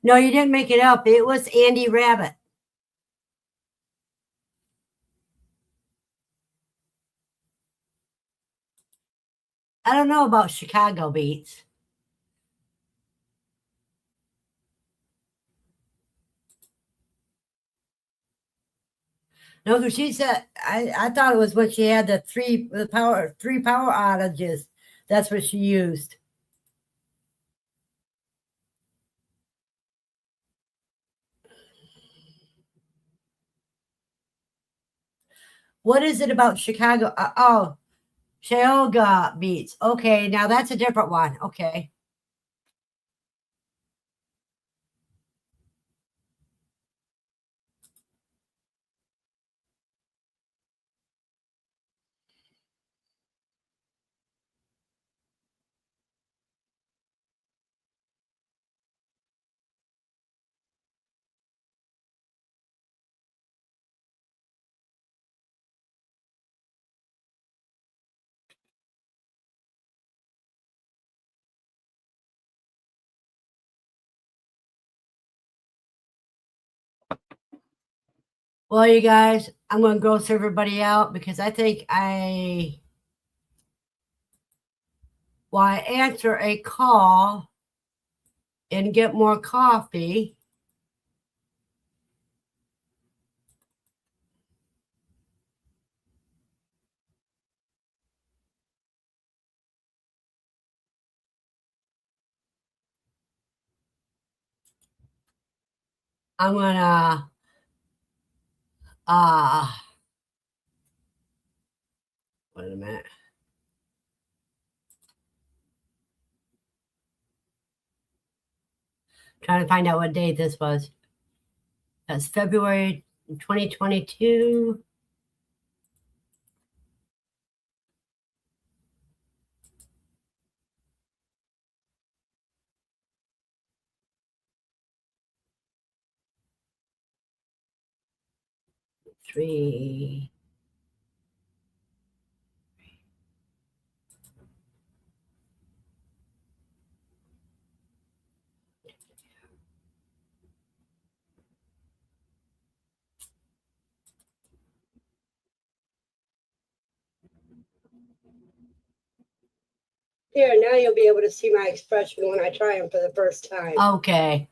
No, you didn't make it up. It was Andy Rabbit. I don't know about Chicago beets. No, because she said I thought it was when she had the three power outages. That's what she used. What is it about Chicago? Cheoga beets. Okay, now that's a different one. Okay. Well, you guys, I'm going to gross everybody out because I think I answer a call and get more coffee. I'm gonna uh wait a minute. Trying to find out what date this was. That's February 2022. Three. Here, now you'll be able to see my expression when I try them for the first time. Okay.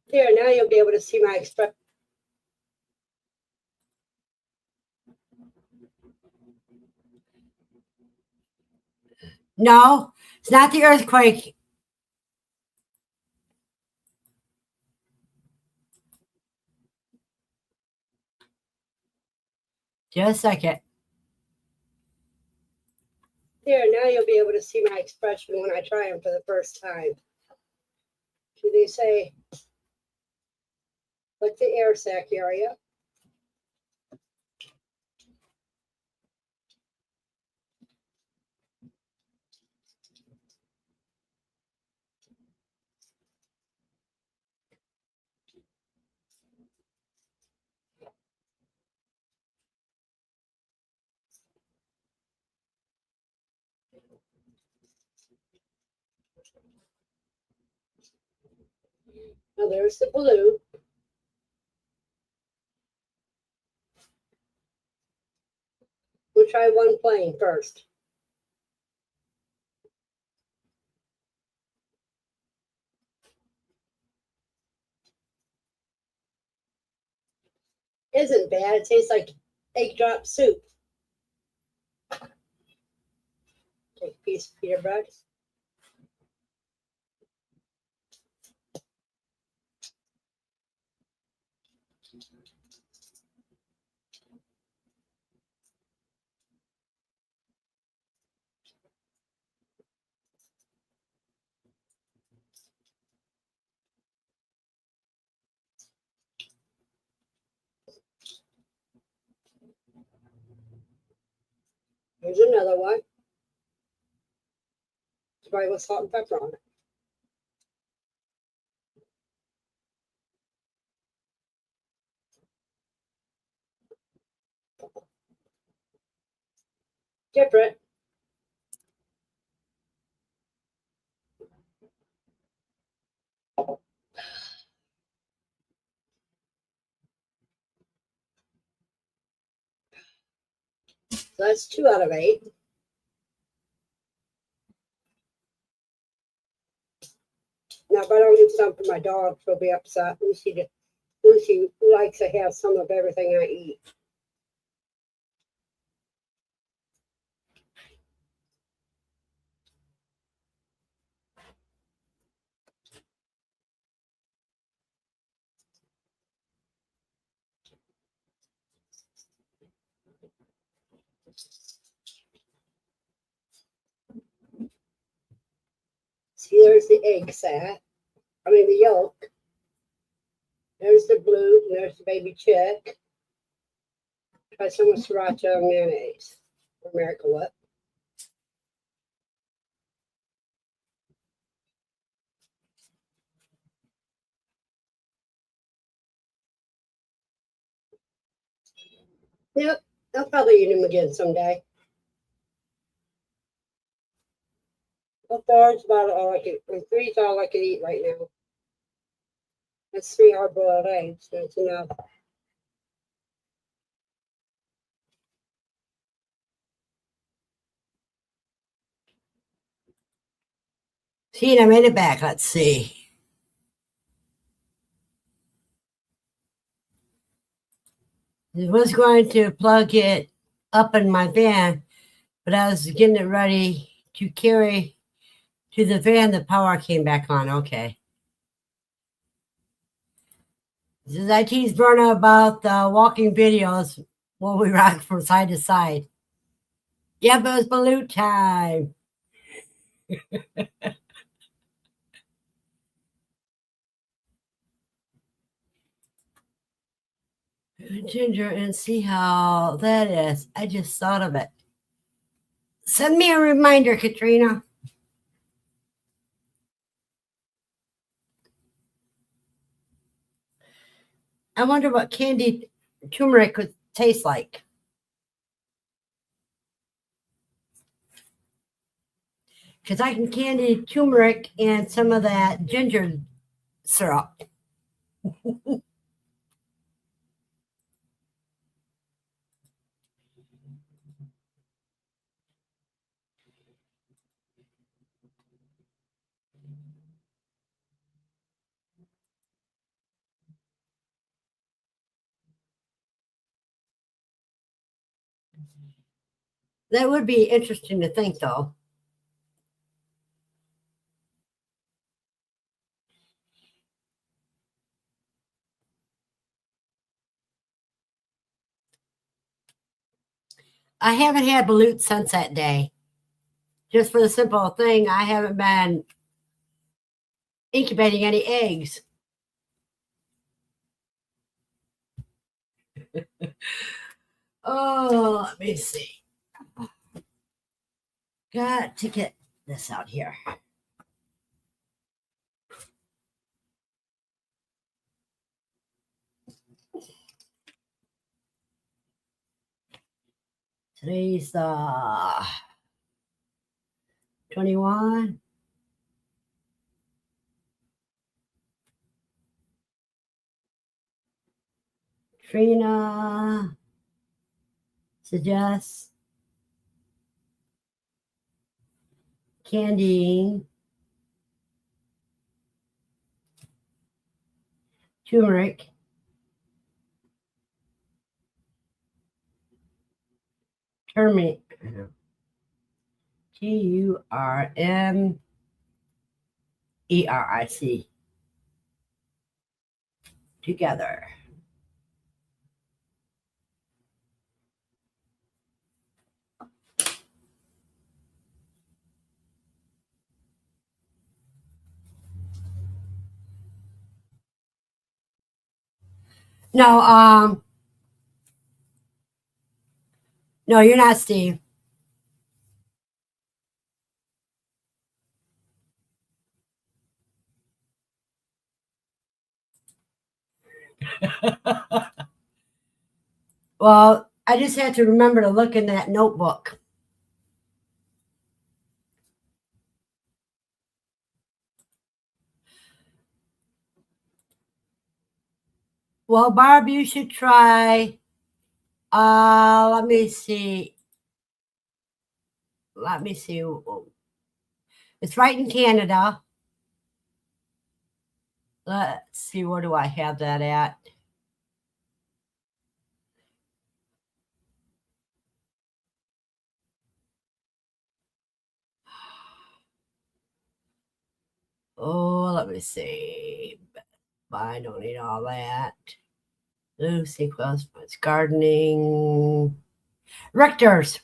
Here, now you'll be able to see my expression. No, it's not the earthquake. Just a second. Here, now you'll be able to see my expression when I try them for the first time. Do they say, like the air sac area? Now there's the blue. We'll try one plane first. Isn't bad. It tastes like egg drop soup. Take a piece of pita bread. Here's another one. Spray with salt and pepper on it. Different. So that's 2 out of 8. Now, if I don't do some for my dog, she'll be upset. Lucy likes to have some of everything I eat. See, there's the egg sac. The yolk. There's the blue, and there's the baby chick. Try some with sriracha and mayonnaise or Miracle Whip. Yep, I'll probably eat them again someday. So far, it's about all I can. 3 is all I can eat right now. That's 3 hard-boiled eggs. That's enough. See, I made it back. Let's see. I was going to plug it up in my van, but I was getting it ready to carry to the van. The power came back on. Okay. This is IT's Verna about the walking videos while we rock from side to side. Yep, it was balut time. Ginger, and see how that is. I just thought of it. Send me a reminder, Katrina. I wonder what candied turmeric would taste like. Because I can candy turmeric and some of that ginger syrup. That would be interesting to think, though. I haven't had balut since that day. Just for the simple thing, I haven't been incubating any eggs. Oh, let me see. Got to get this out here. Today's 21. Trina suggests candying turmeric turmeric turmeric together. No, no, you're not Steve. Well, I just had to remember to look in that notebook. Well, Barb, you should try. Let me see. Let me see. It's right in Canada. Let's see. Where do I have that at? Oh, let me see. I don't need all that. Lucy Quest, gardening. Richter's.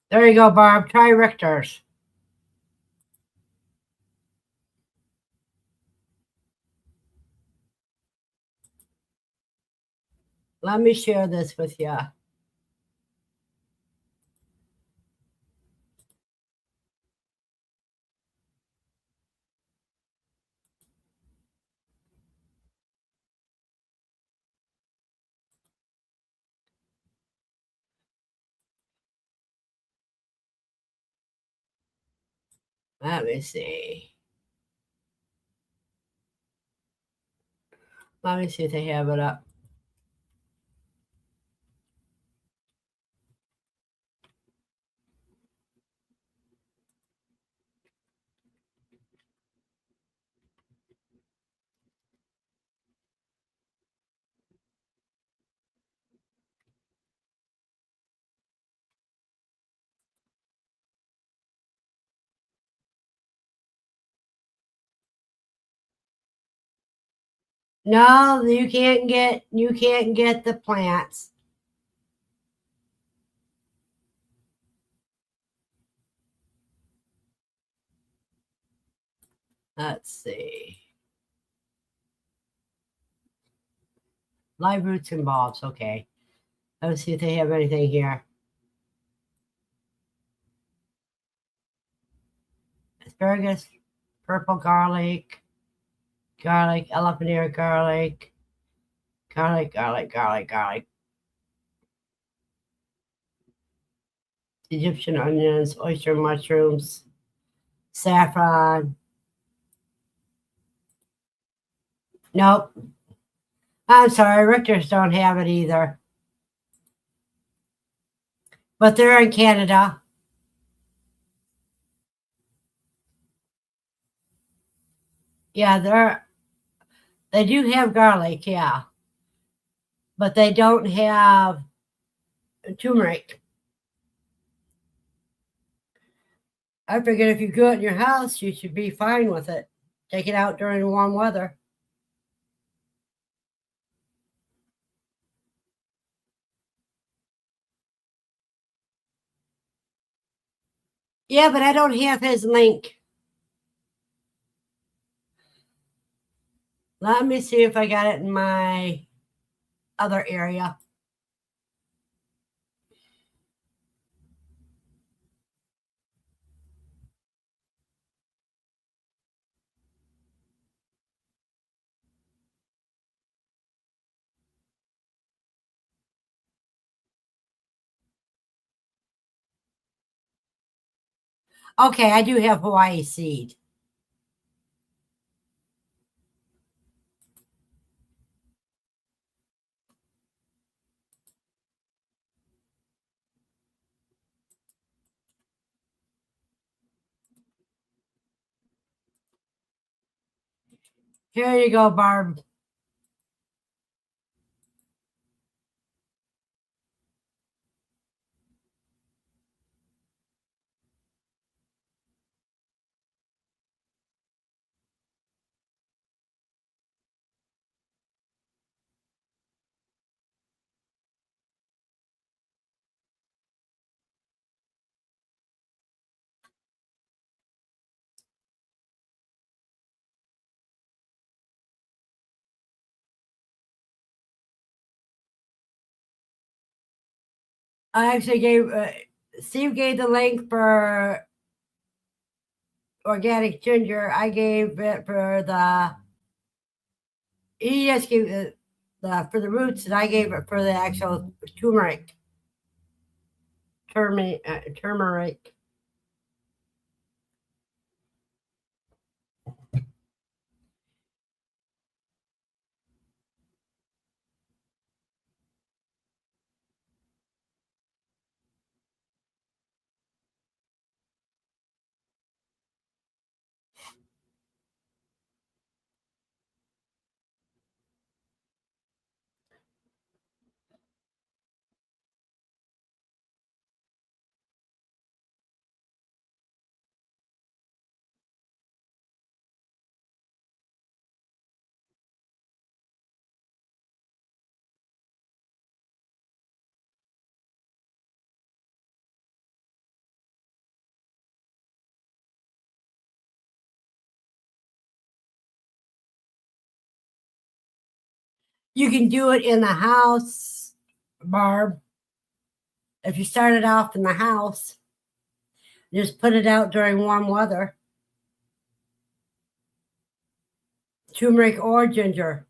There you go, Barb. Try Richter's. Let me share this with you. Let me see. Let me see if they have it up. No, you can't get the plants. Let's see. Live roots and bulbs. Okay. Let's see if they have anything here. Asparagus, purple garlic, elephant ear garlic, garlic. Egyptian onions, oyster mushrooms, saffron. Nope. I'm sorry, Richters don't have it either. But they're in Canada. Yeah, they do have garlic, yeah. But they don't have turmeric. I figured if you grow it in your house, you should be fine with it. Take it out during warm weather. Yeah, but I don't have his link. Let me see if I got it in my other area. Okay, I do have Hawaii seed. Here you go, Barb. I actually gave Steve gave the link for organic ginger. I gave it for the. He just gave the for the roots, and I gave it for the actual turmeric. Turmeric. You can do it in the house, Barb. If you start it off in the house, just put it out during warm weather. Turmeric or ginger.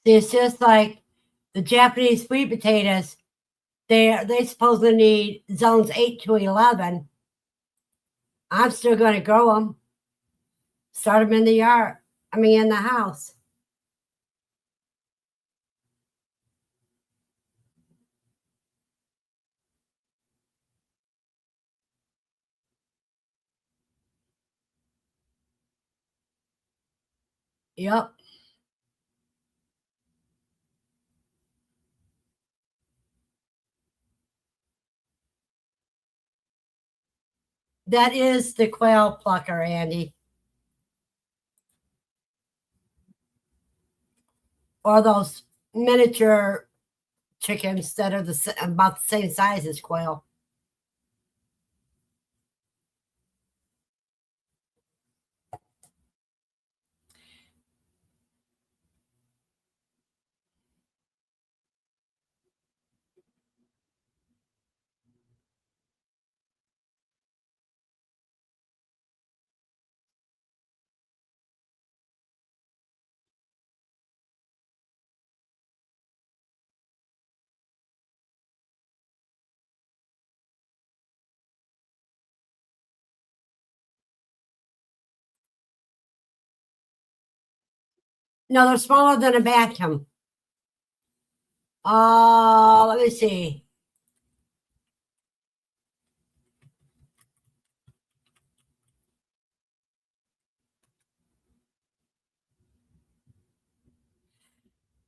It's just like the Japanese sweet potatoes. They supposedly need zones 8 to 11. I'm still going to grow them. Start them in the yard. I mean, in the house. Yep. That is the quail plucker, Andy. Or those miniature chickens that are about the same size as quail. No, they're smaller than a bantam. Let me see.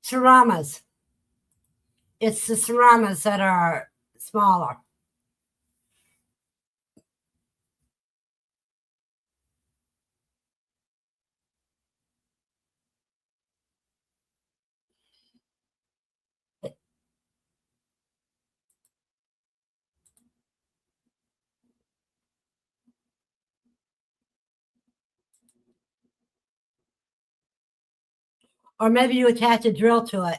Saramas. It's the saramas that are smaller. Or maybe you attach a drill to it.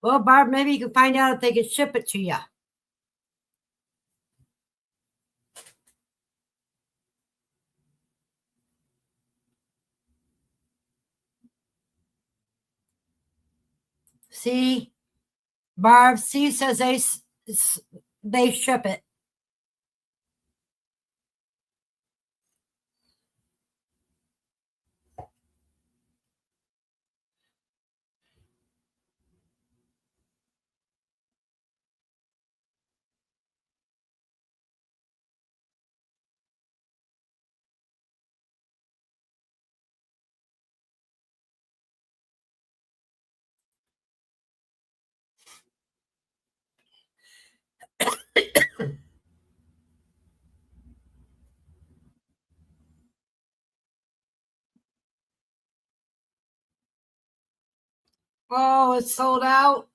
Well, Barb, maybe you can find out if they can ship it to you. See, Barb, C says they ship it. Oh, it's sold out.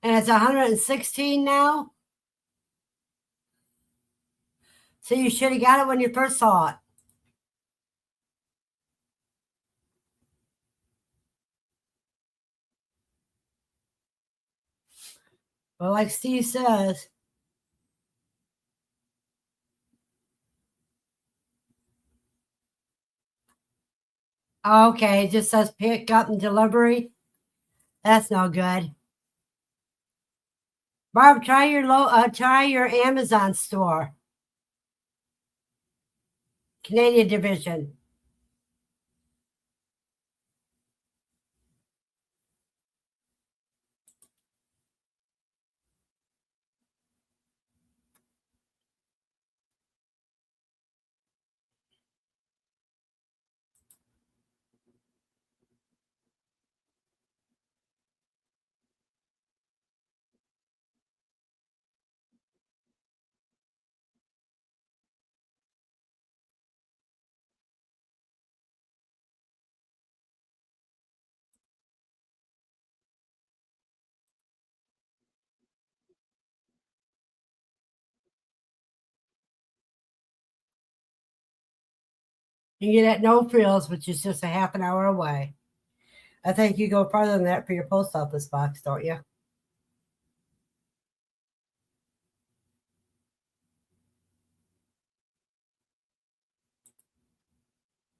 And it's 116 now. So you should have got it when you first saw it. But like Steve says, okay, it just says pick up and delivery. That's no good. Barb, try your Amazon store, Canadian division. You get at No Frills, which is just a half an hour away. I think you go farther than that for your post office box, don't you?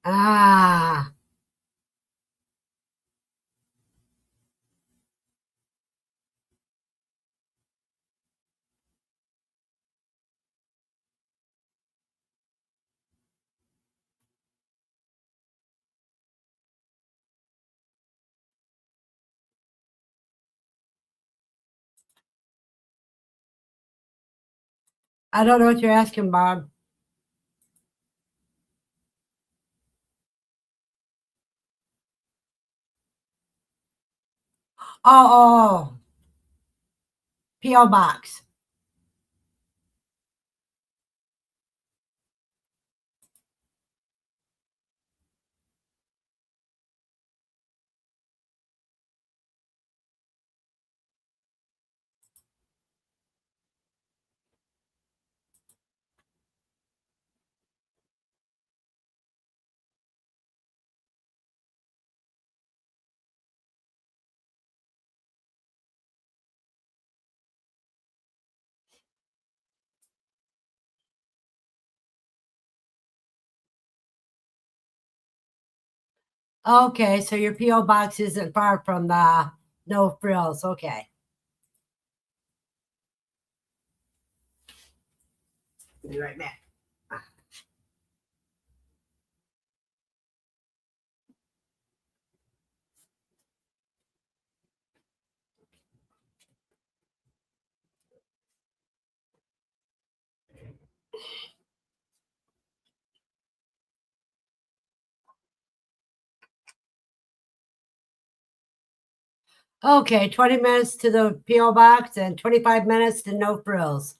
Ah, I don't know what you're asking, Bob. Oh, P.O. Box. Okay, so your P.O. Box isn't far from the No Frills. Okay. Be right back. Okay, 20 minutes to the P.O. Box and 25 minutes to No Frills.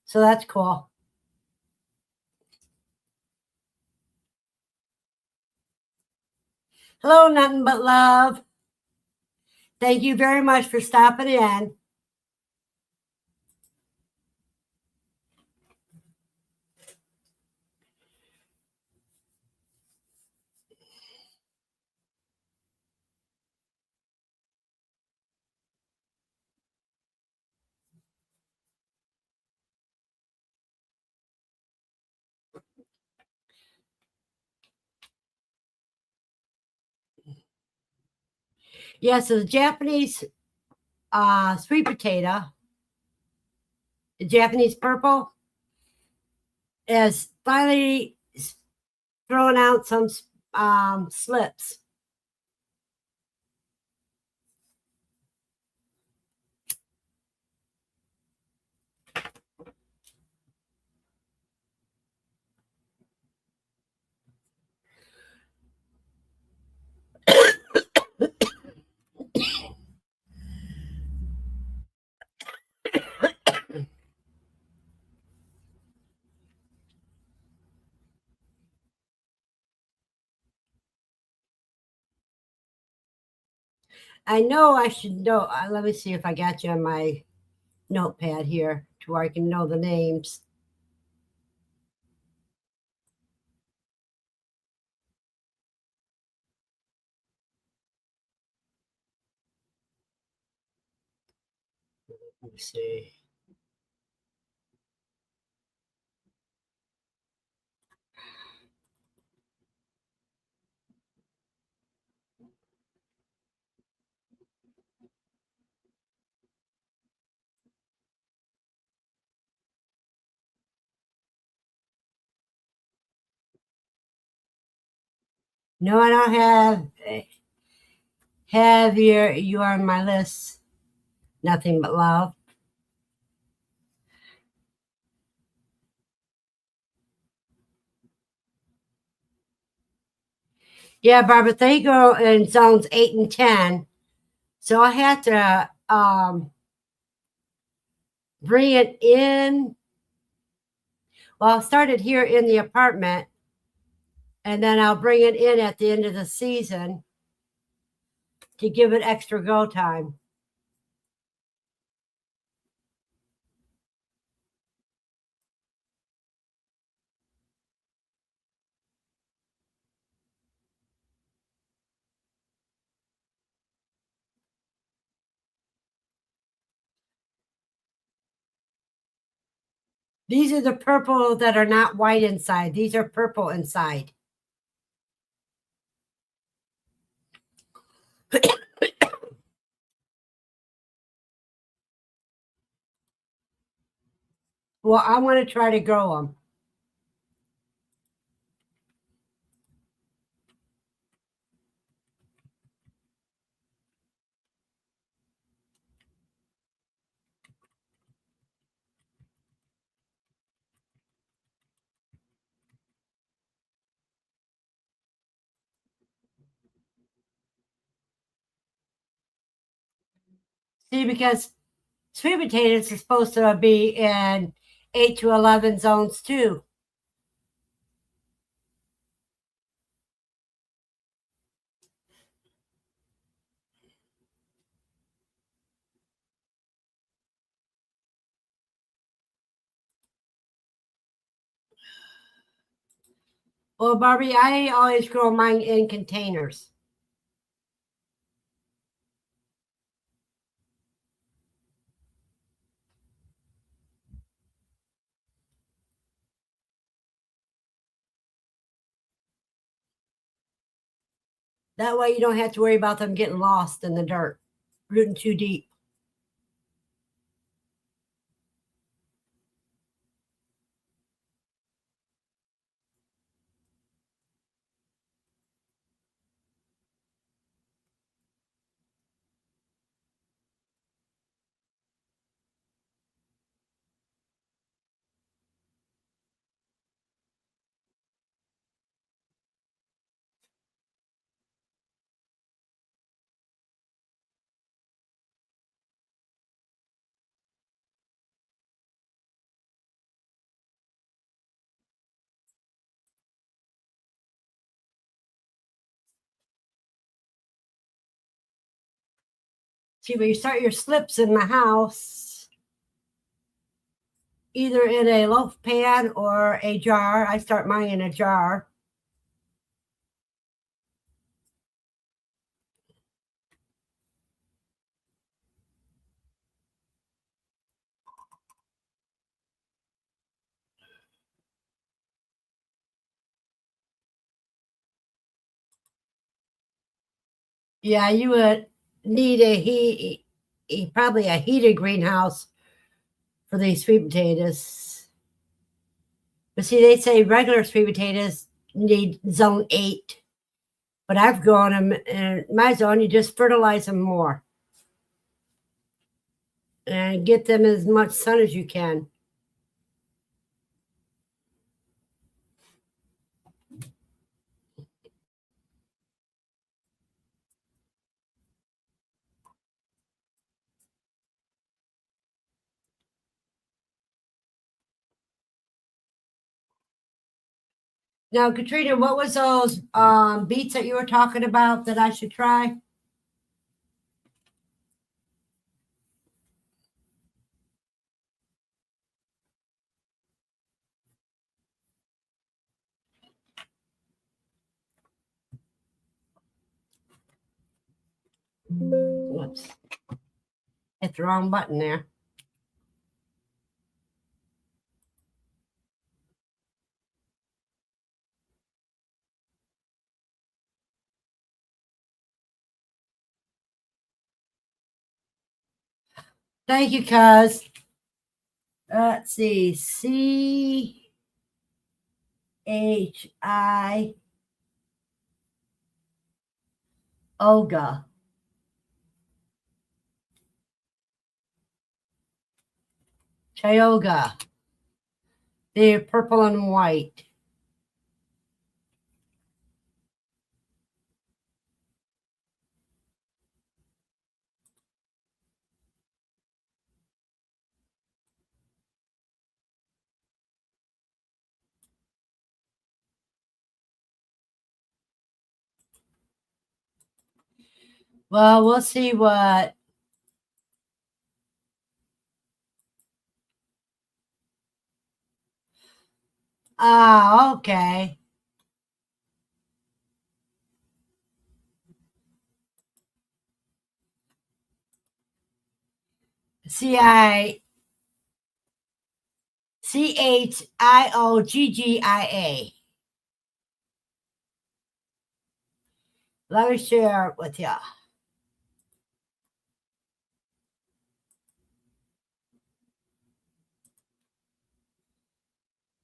So that's cool. Hello, nothing but love. Thank you very much for stopping in. Yeah, so the Japanese sweet potato, the Japanese purple, is finally throwing out some slips. I know I should know. Let me see if I got you on my notepad here to where I can know the names. Let me see. No, I don't have you on my list. Nothing but love. Yeah, Barbara, they go in zones 8 and 10. So I had to bring it in. Well, I started here in the apartment, and then I'll bring it in at the end of the season to give it extra go time. These are the purple that are not white inside. These are purple inside. Well, I want to try to grow them. See, because sweet potatoes are supposed to be in 8 to 11 zones too. Well, Barbie, I always grow mine in containers. That way you don't have to worry about them getting lost in the dirt, rooting too deep. See, when you start your slips in the house, either in a loaf pan or a jar. I start mine in a jar. Yeah, you would need probably a heated greenhouse for these sweet potatoes. But see, they say regular sweet potatoes need zone 8. But I've grown them in my zone. You just fertilize them more and get them as much sun as you can. Now, Katrina, what was those beets that you were talking about that I should try? Whoops. Hit the wrong button there. Thank you, cuz. Let's see. CHI Olga. Chayoga. They're purple and white. Well, we'll see what. Ah, okay. See, Chioggia. Let me share it with you.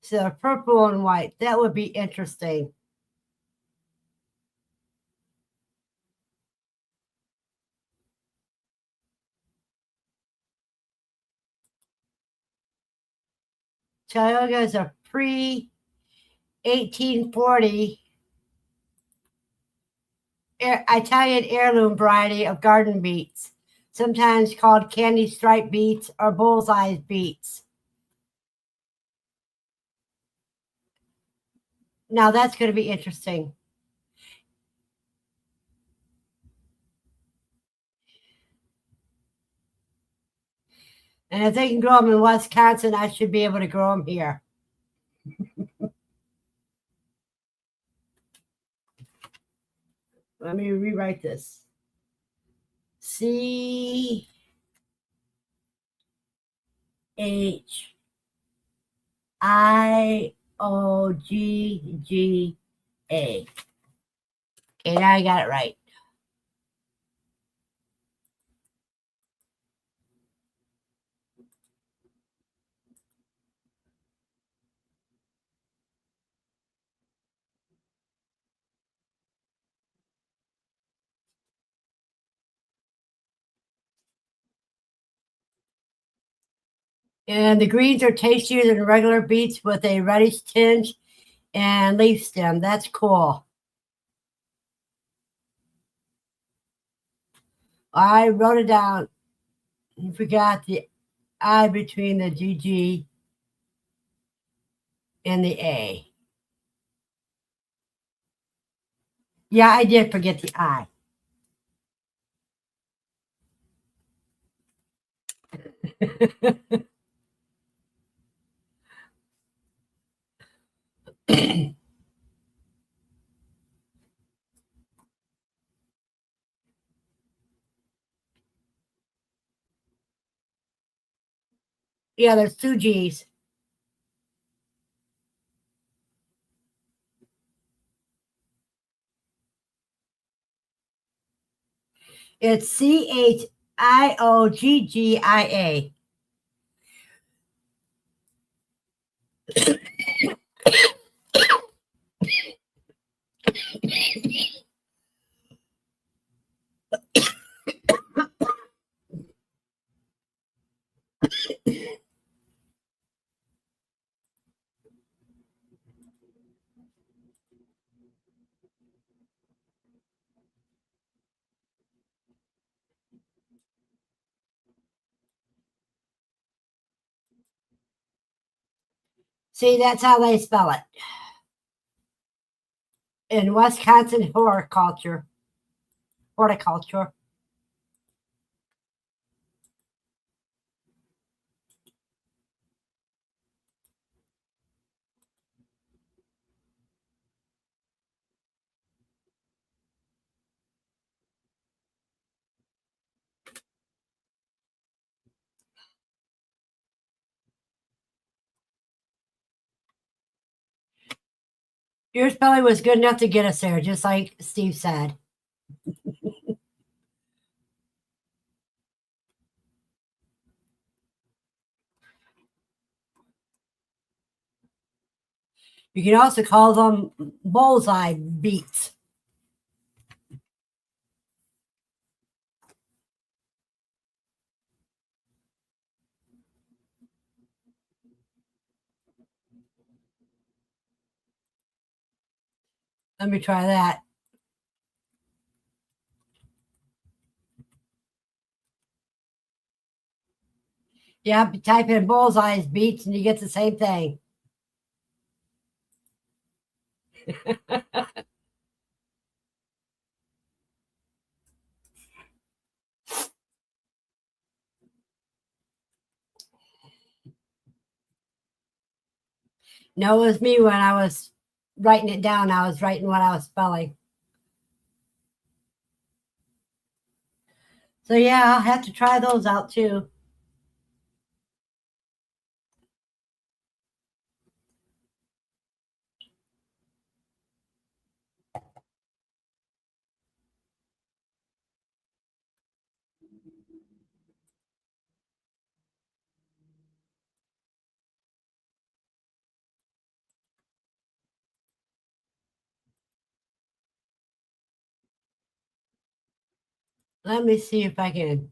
So purple and white. That would be interesting. Tioga is a pre-1840 Italian heirloom variety of garden beets, sometimes called candy stripe beets or bullseye beets. Now that's going to be interesting. And if they can grow them in Wisconsin, I should be able to grow them here. Let me rewrite this. CHIOGGA. Okay, now I got it right. And the greens are tastier than regular beets with a reddish tinge and leaf stem. That's cool. I wrote it down. You forgot the I between the GG and the A. Yeah, I did forget the I. Yeah, there's two G's. It's CHIOGGIA. See, that's how they spell it in Wisconsin horticulture. Horticulture. Your spelling was good enough to get us there, just like Steve said. You can also call them bullseye beets. Let me try that. Yeah, type in bullseye beets and you get the same thing. No, it was me when I was writing it down. I was writing what I was spelling. So yeah, I'll have to try those out too. Let me see if I can.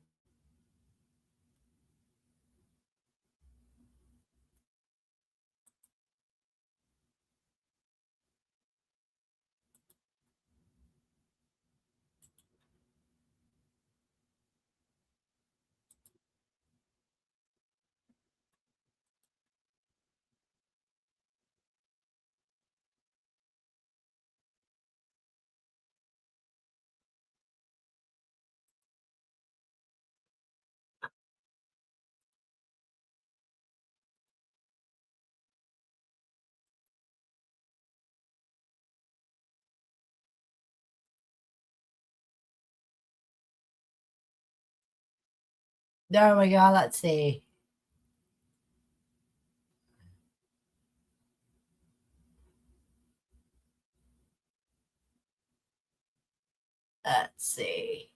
There we go. Let's see. Let's see.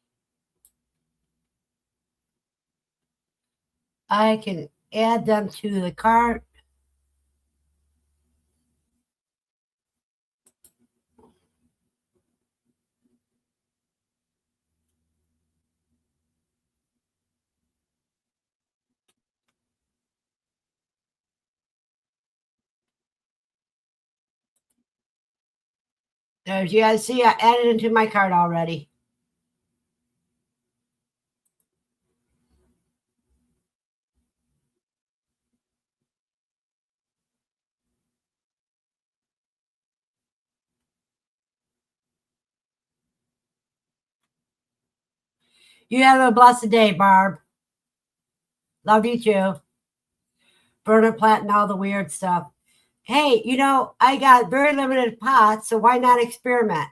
I can add them to the cart. As you guys see, I added into my cart already. You have a blessed day, Barb. Love you too. Burner plant and all the weird stuff. Hey, I got very limited pots, so why not experiment?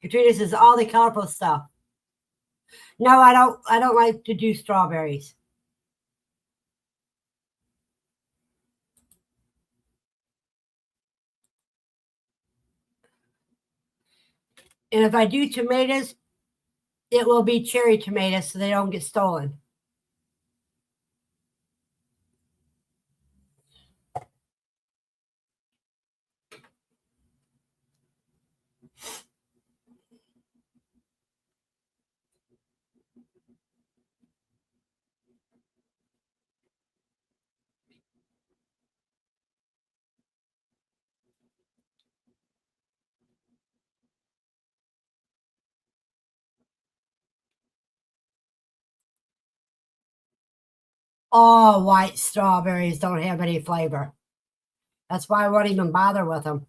Katrina says all the colorful stuff. No, I don't. I don't like to do strawberries. And if I do tomatoes, it will be cherry tomatoes so they don't get stolen. All white strawberries don't have any flavor. That's why I won't even bother with them.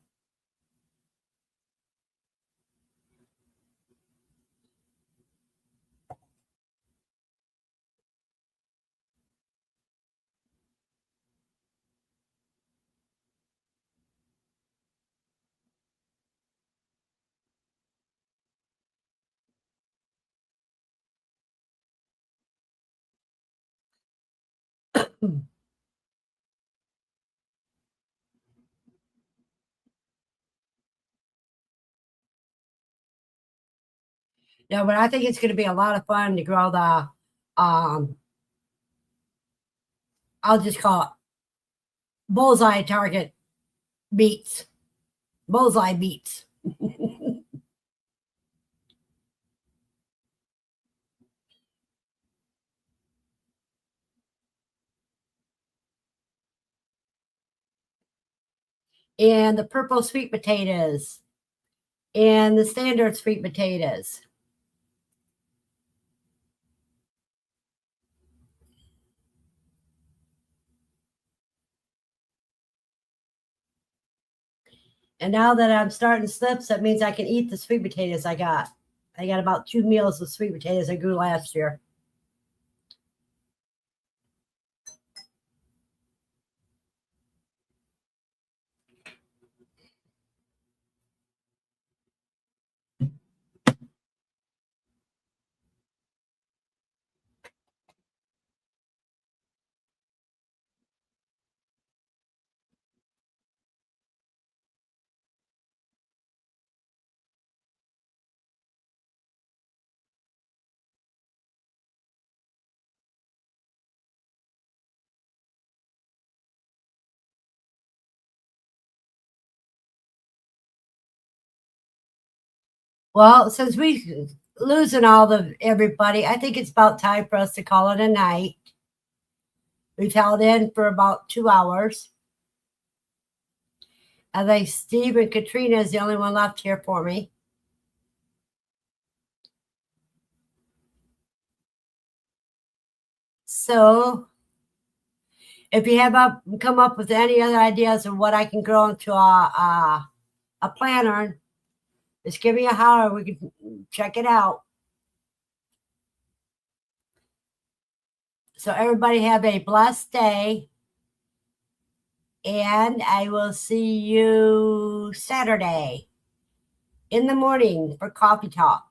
No, but I think it's going to be a lot of fun to grow the, I'll just call it bullseye target beets, bullseye beets. And the purple sweet potatoes and the standard sweet potatoes. And now that I'm starting slips, that means I can eat the sweet potatoes I got. I got about 2 meals of sweet potatoes I grew last year. Well, since we losing everybody. I think it's about time for us to call it a night. We've held in for about 2 hours. I think Steve and Katrina is the only one left here for me. So if you have come up with any other ideas of what I can grow into a planter, just give me a holler. We can check it out. So everybody have a blessed day. And I will see you Saturday in the morning for coffee talk.